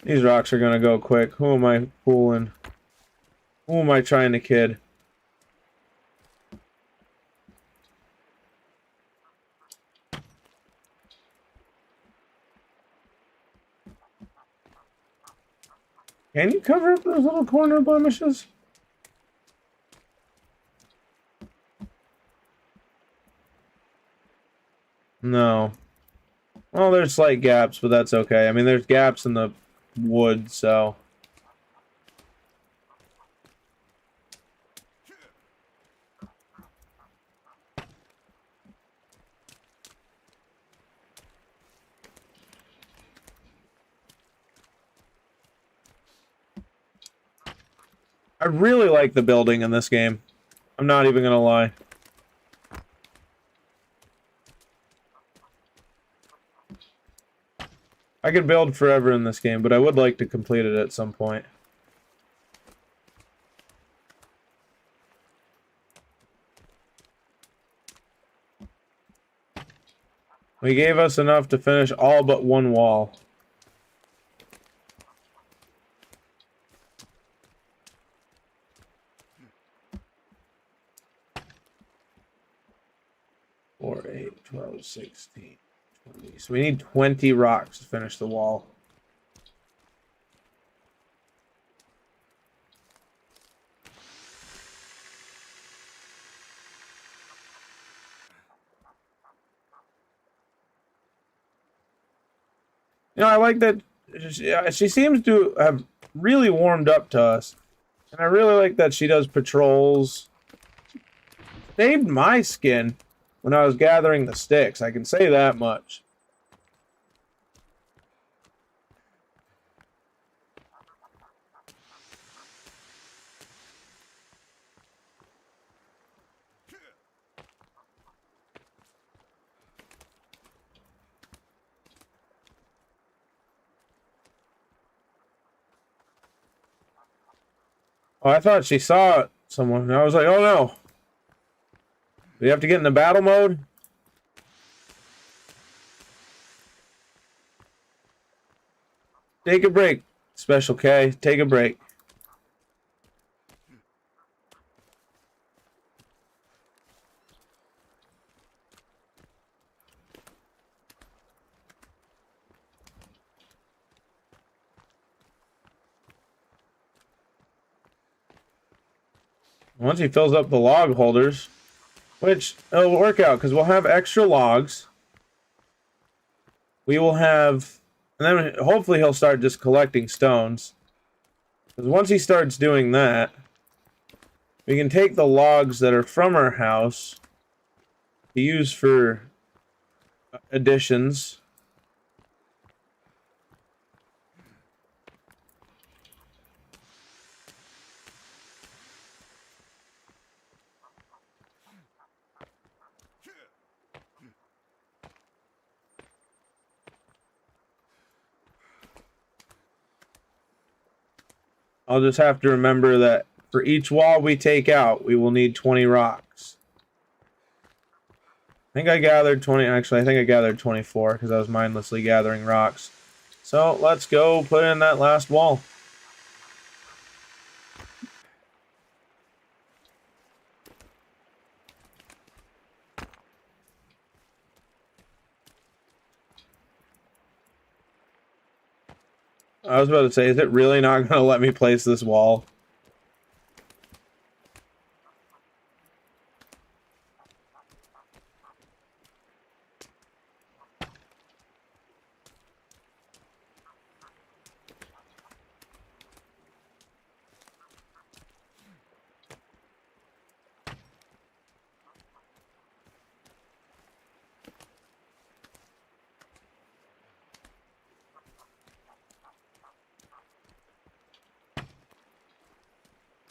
These rocks are going to go quick. Who am I fooling? Who am I trying to kid? Can you cover up those little corner blemishes? No. Well, there's slight gaps, but that's okay. I mean, there's gaps in the wood, so... I really like the building in this game. I'm not even gonna lie. I could build forever in this game, but I would like to complete it at some point. We gave us enough to finish all but one wall. Four, 8, 12, 16, 20. So we need 20 rocks to finish the wall. You know, I like that she seems to have really warmed up to us. And I really like that she does patrols. Saved my skin when I was gathering the sticks. I can say that much. Oh, I thought she saw someone. And I was like, oh no. We have to get into battle mode? Take a break, Special K. Take a break. Once he fills up the log holders, which it'll work out because we'll have extra logs. We will have, and then hopefully he'll start just collecting stones. Because once he starts doing that, we can take the logs that are from our house to use for additions. I'll just have to remember that for each wall we take out, we will need 20 rocks. I think I gathered 20. Actually, I think I gathered 24 because I was mindlessly gathering rocks. So let's go put in that last wall. I was about to say, is it really not going to let me place this wall?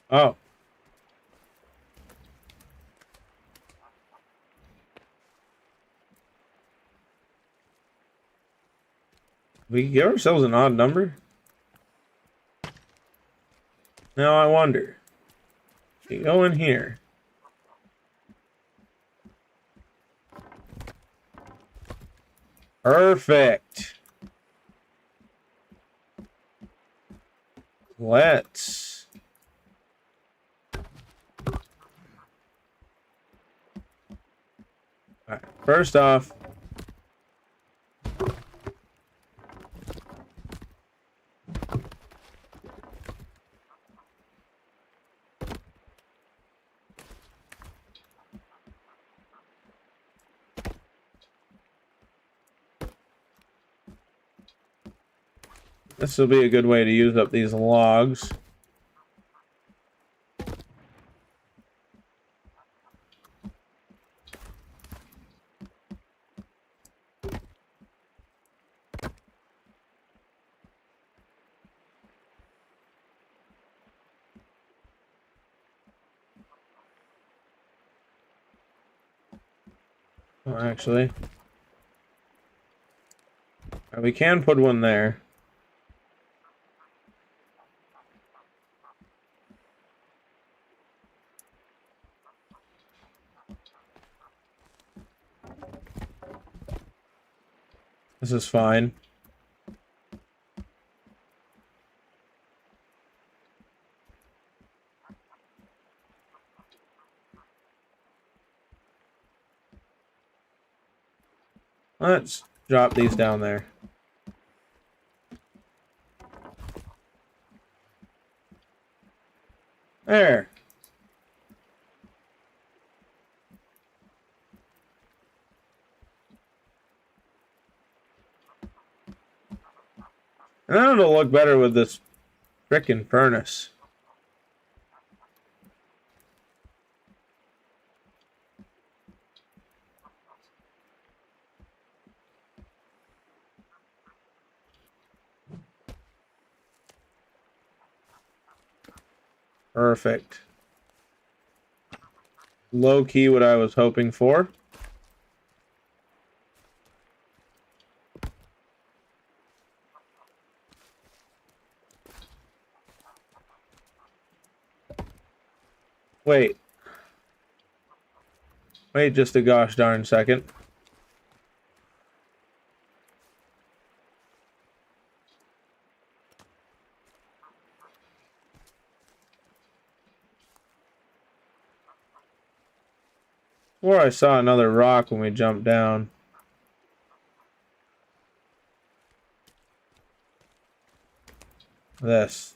Oh. We give ourselves an odd number? Now I wonder. You go in here. Perfect. Let's... Alright, first off... This will be a good way to use up these logs. Oh, actually, we can put one there. This is fine. Let's drop these down there. There. And then it'll look better with this frickin' furnace. Perfect. Low key what I was hoping for. Wait. Wait just a gosh darn second. Or I saw another rock when we jumped down. This.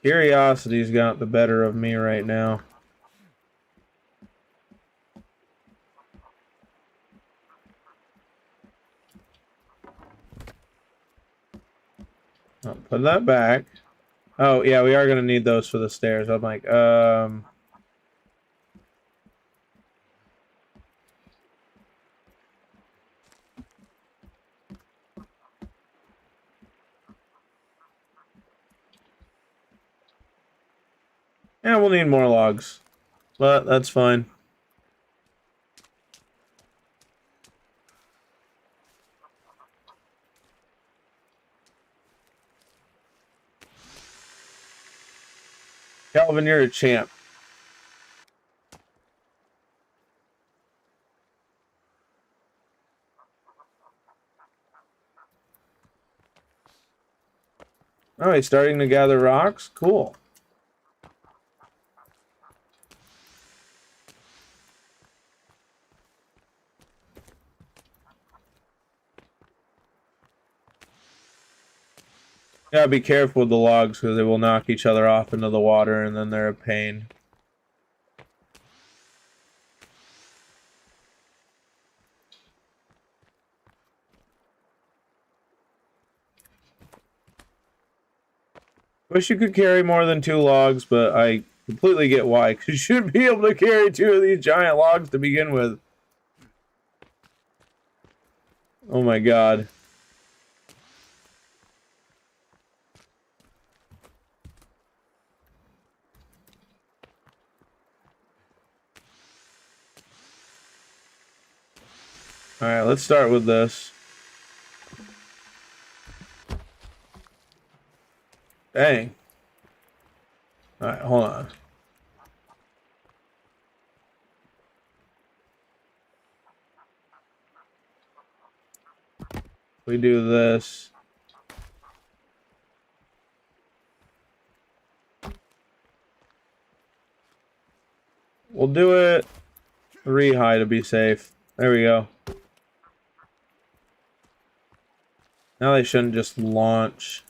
Curiosity's got the better of me right now. I'll put that back. Oh, yeah, we are going to need those for the stairs. I'm like, yeah, we'll need more logs. But that's fine. Calvin, you're a champ. Oh, he's starting to gather rocks? Cool. Yeah, be careful with the logs because they will knock each other off into the water and then they're a pain. Wish you could carry more than 2 logs, but I completely get why. Because you should be able to carry 2 of these giant logs to begin with. Oh my god. Alright, let's start with this. Dang. Alright, hold on. We do this. We'll do it 3 high to be safe. There we go. Now they shouldn't just launch.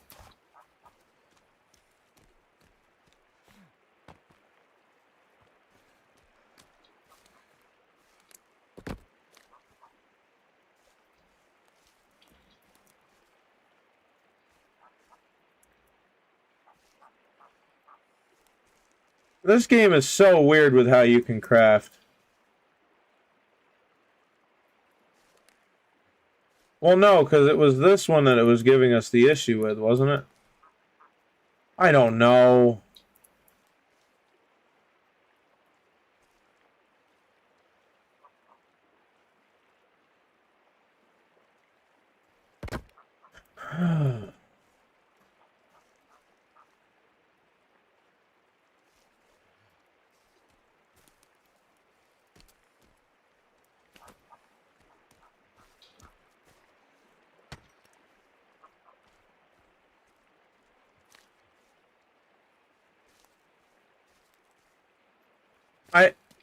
This game is so weird with how you can craft. Well, no, because it was this one that it was giving us the issue with, wasn't it? I don't know.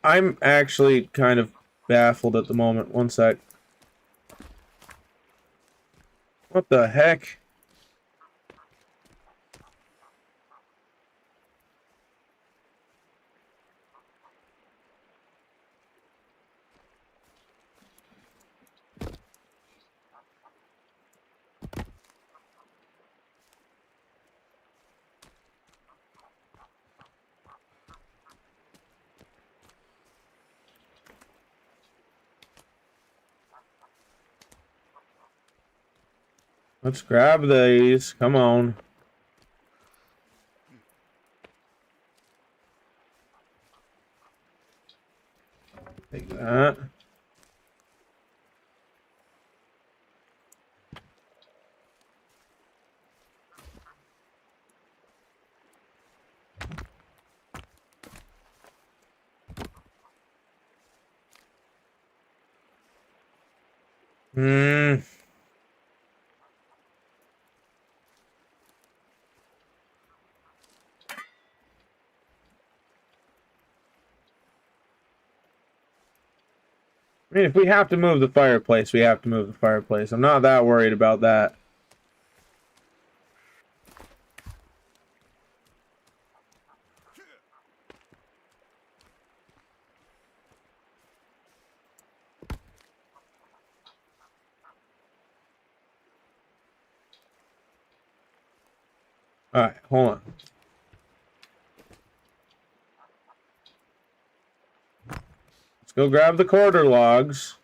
I'm actually kind of baffled at the moment. One sec. What the heck? Let's grab these. Come on. Take that. Hmm. I mean, if we have to move the fireplace, we have to move the fireplace. I'm not that worried about that. Alright, hold on. Let's go grab the quarter logs.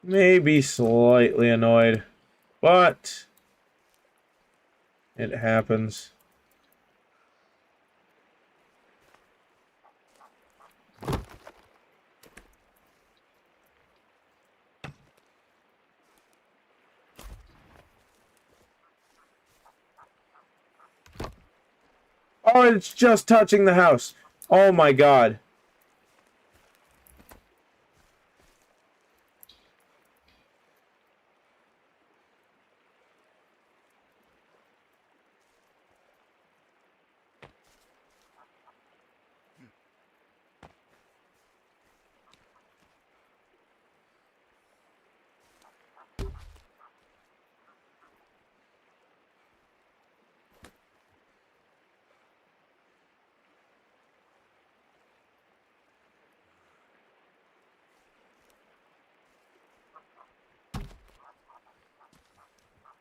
Maybe slightly annoyed, but it happens. Oh, it's just touching the house. Oh my god.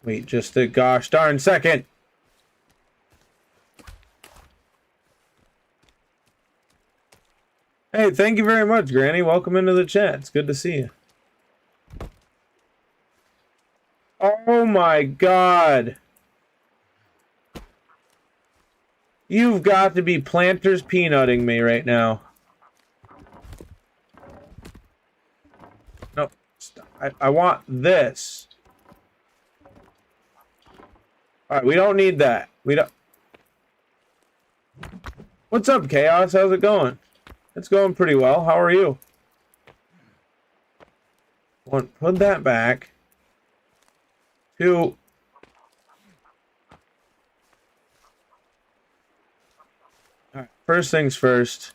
Wait just a gosh darn second. Hey, thank you very much, Granny. Welcome into the chat. It's good to see you. Oh my god. You've got to be planters peanutting me right now. No, stop. I want this. Alright, we don't need that. We don't... What's up, Chaos? How's it going? It's going pretty well. How are you? One, put that back. Two... Alright, first things first.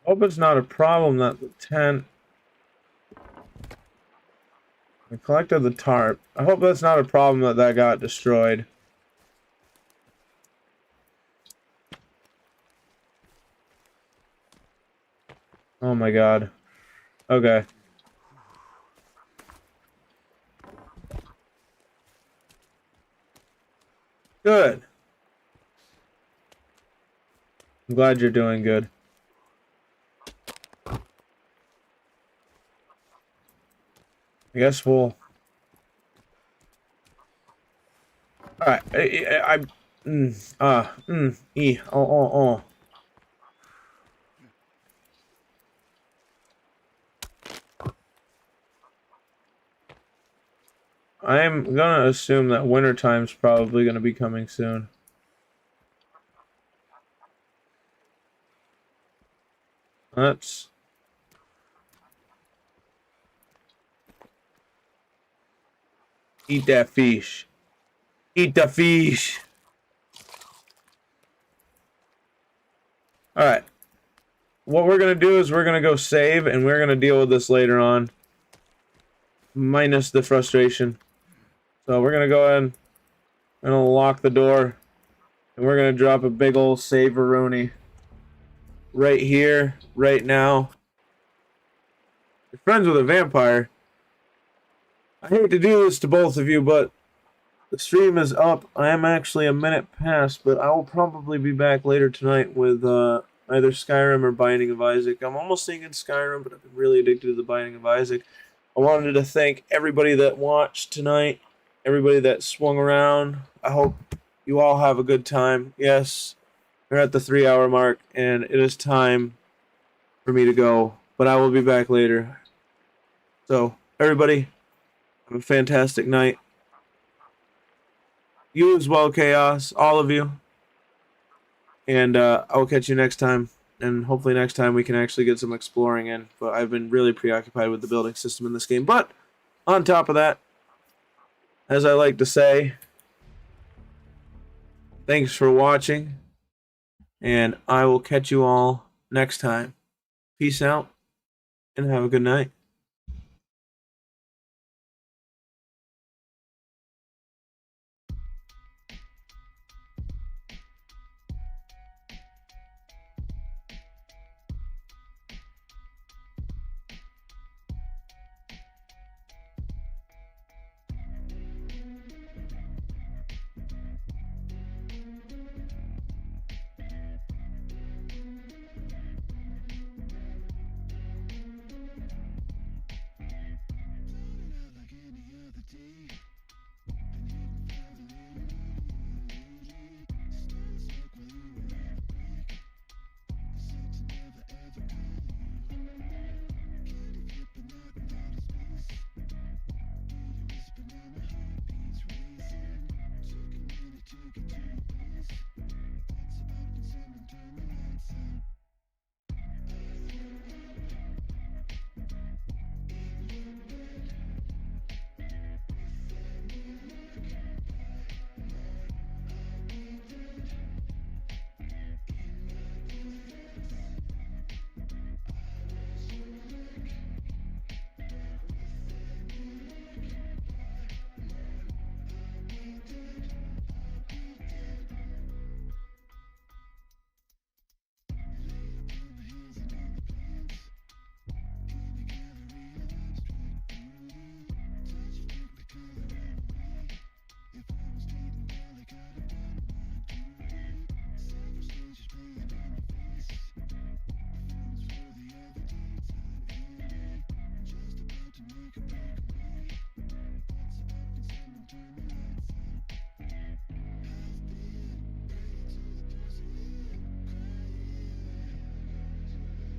Hope it's not a problem that the tent... I collected the tarp. I hope that's not a problem that that got destroyed. Oh my god. Okay. Good. I'm glad you're doing good. I guess we'll... Alright, oh. I'm gonna assume that winter time's probably gonna be coming soon. Let's... Eat that fish. Eat the fish. Alright. What we're going to do is we're going to go save, and we're going to deal with this later on. Minus the frustration. So we're going to go ahead and lock the door. And we're going to drop a big old save-a-rooney. Right here, right now. You're friends with a vampire. I hate to do this to both of you, but the stream is up. I am actually a minute past, but I will probably be back later tonight with either Skyrim or Binding of Isaac. I'm almost thinking Skyrim, but I've been really addicted to the Binding of Isaac. I wanted to thank everybody that watched tonight, everybody that swung around. I hope you all have a good time. Yes, we're at the 3-hour mark, and it is time for me to go, but I will be back later. So, everybody, have a fantastic night. You as well, Chaos, all of you. And I will catch you next time. And hopefully next time we can actually get some exploring in. But I've been really preoccupied with the building system in this game. But on top of that, as I like to say, thanks for watching. And I will catch you all next time. Peace out and have a good night.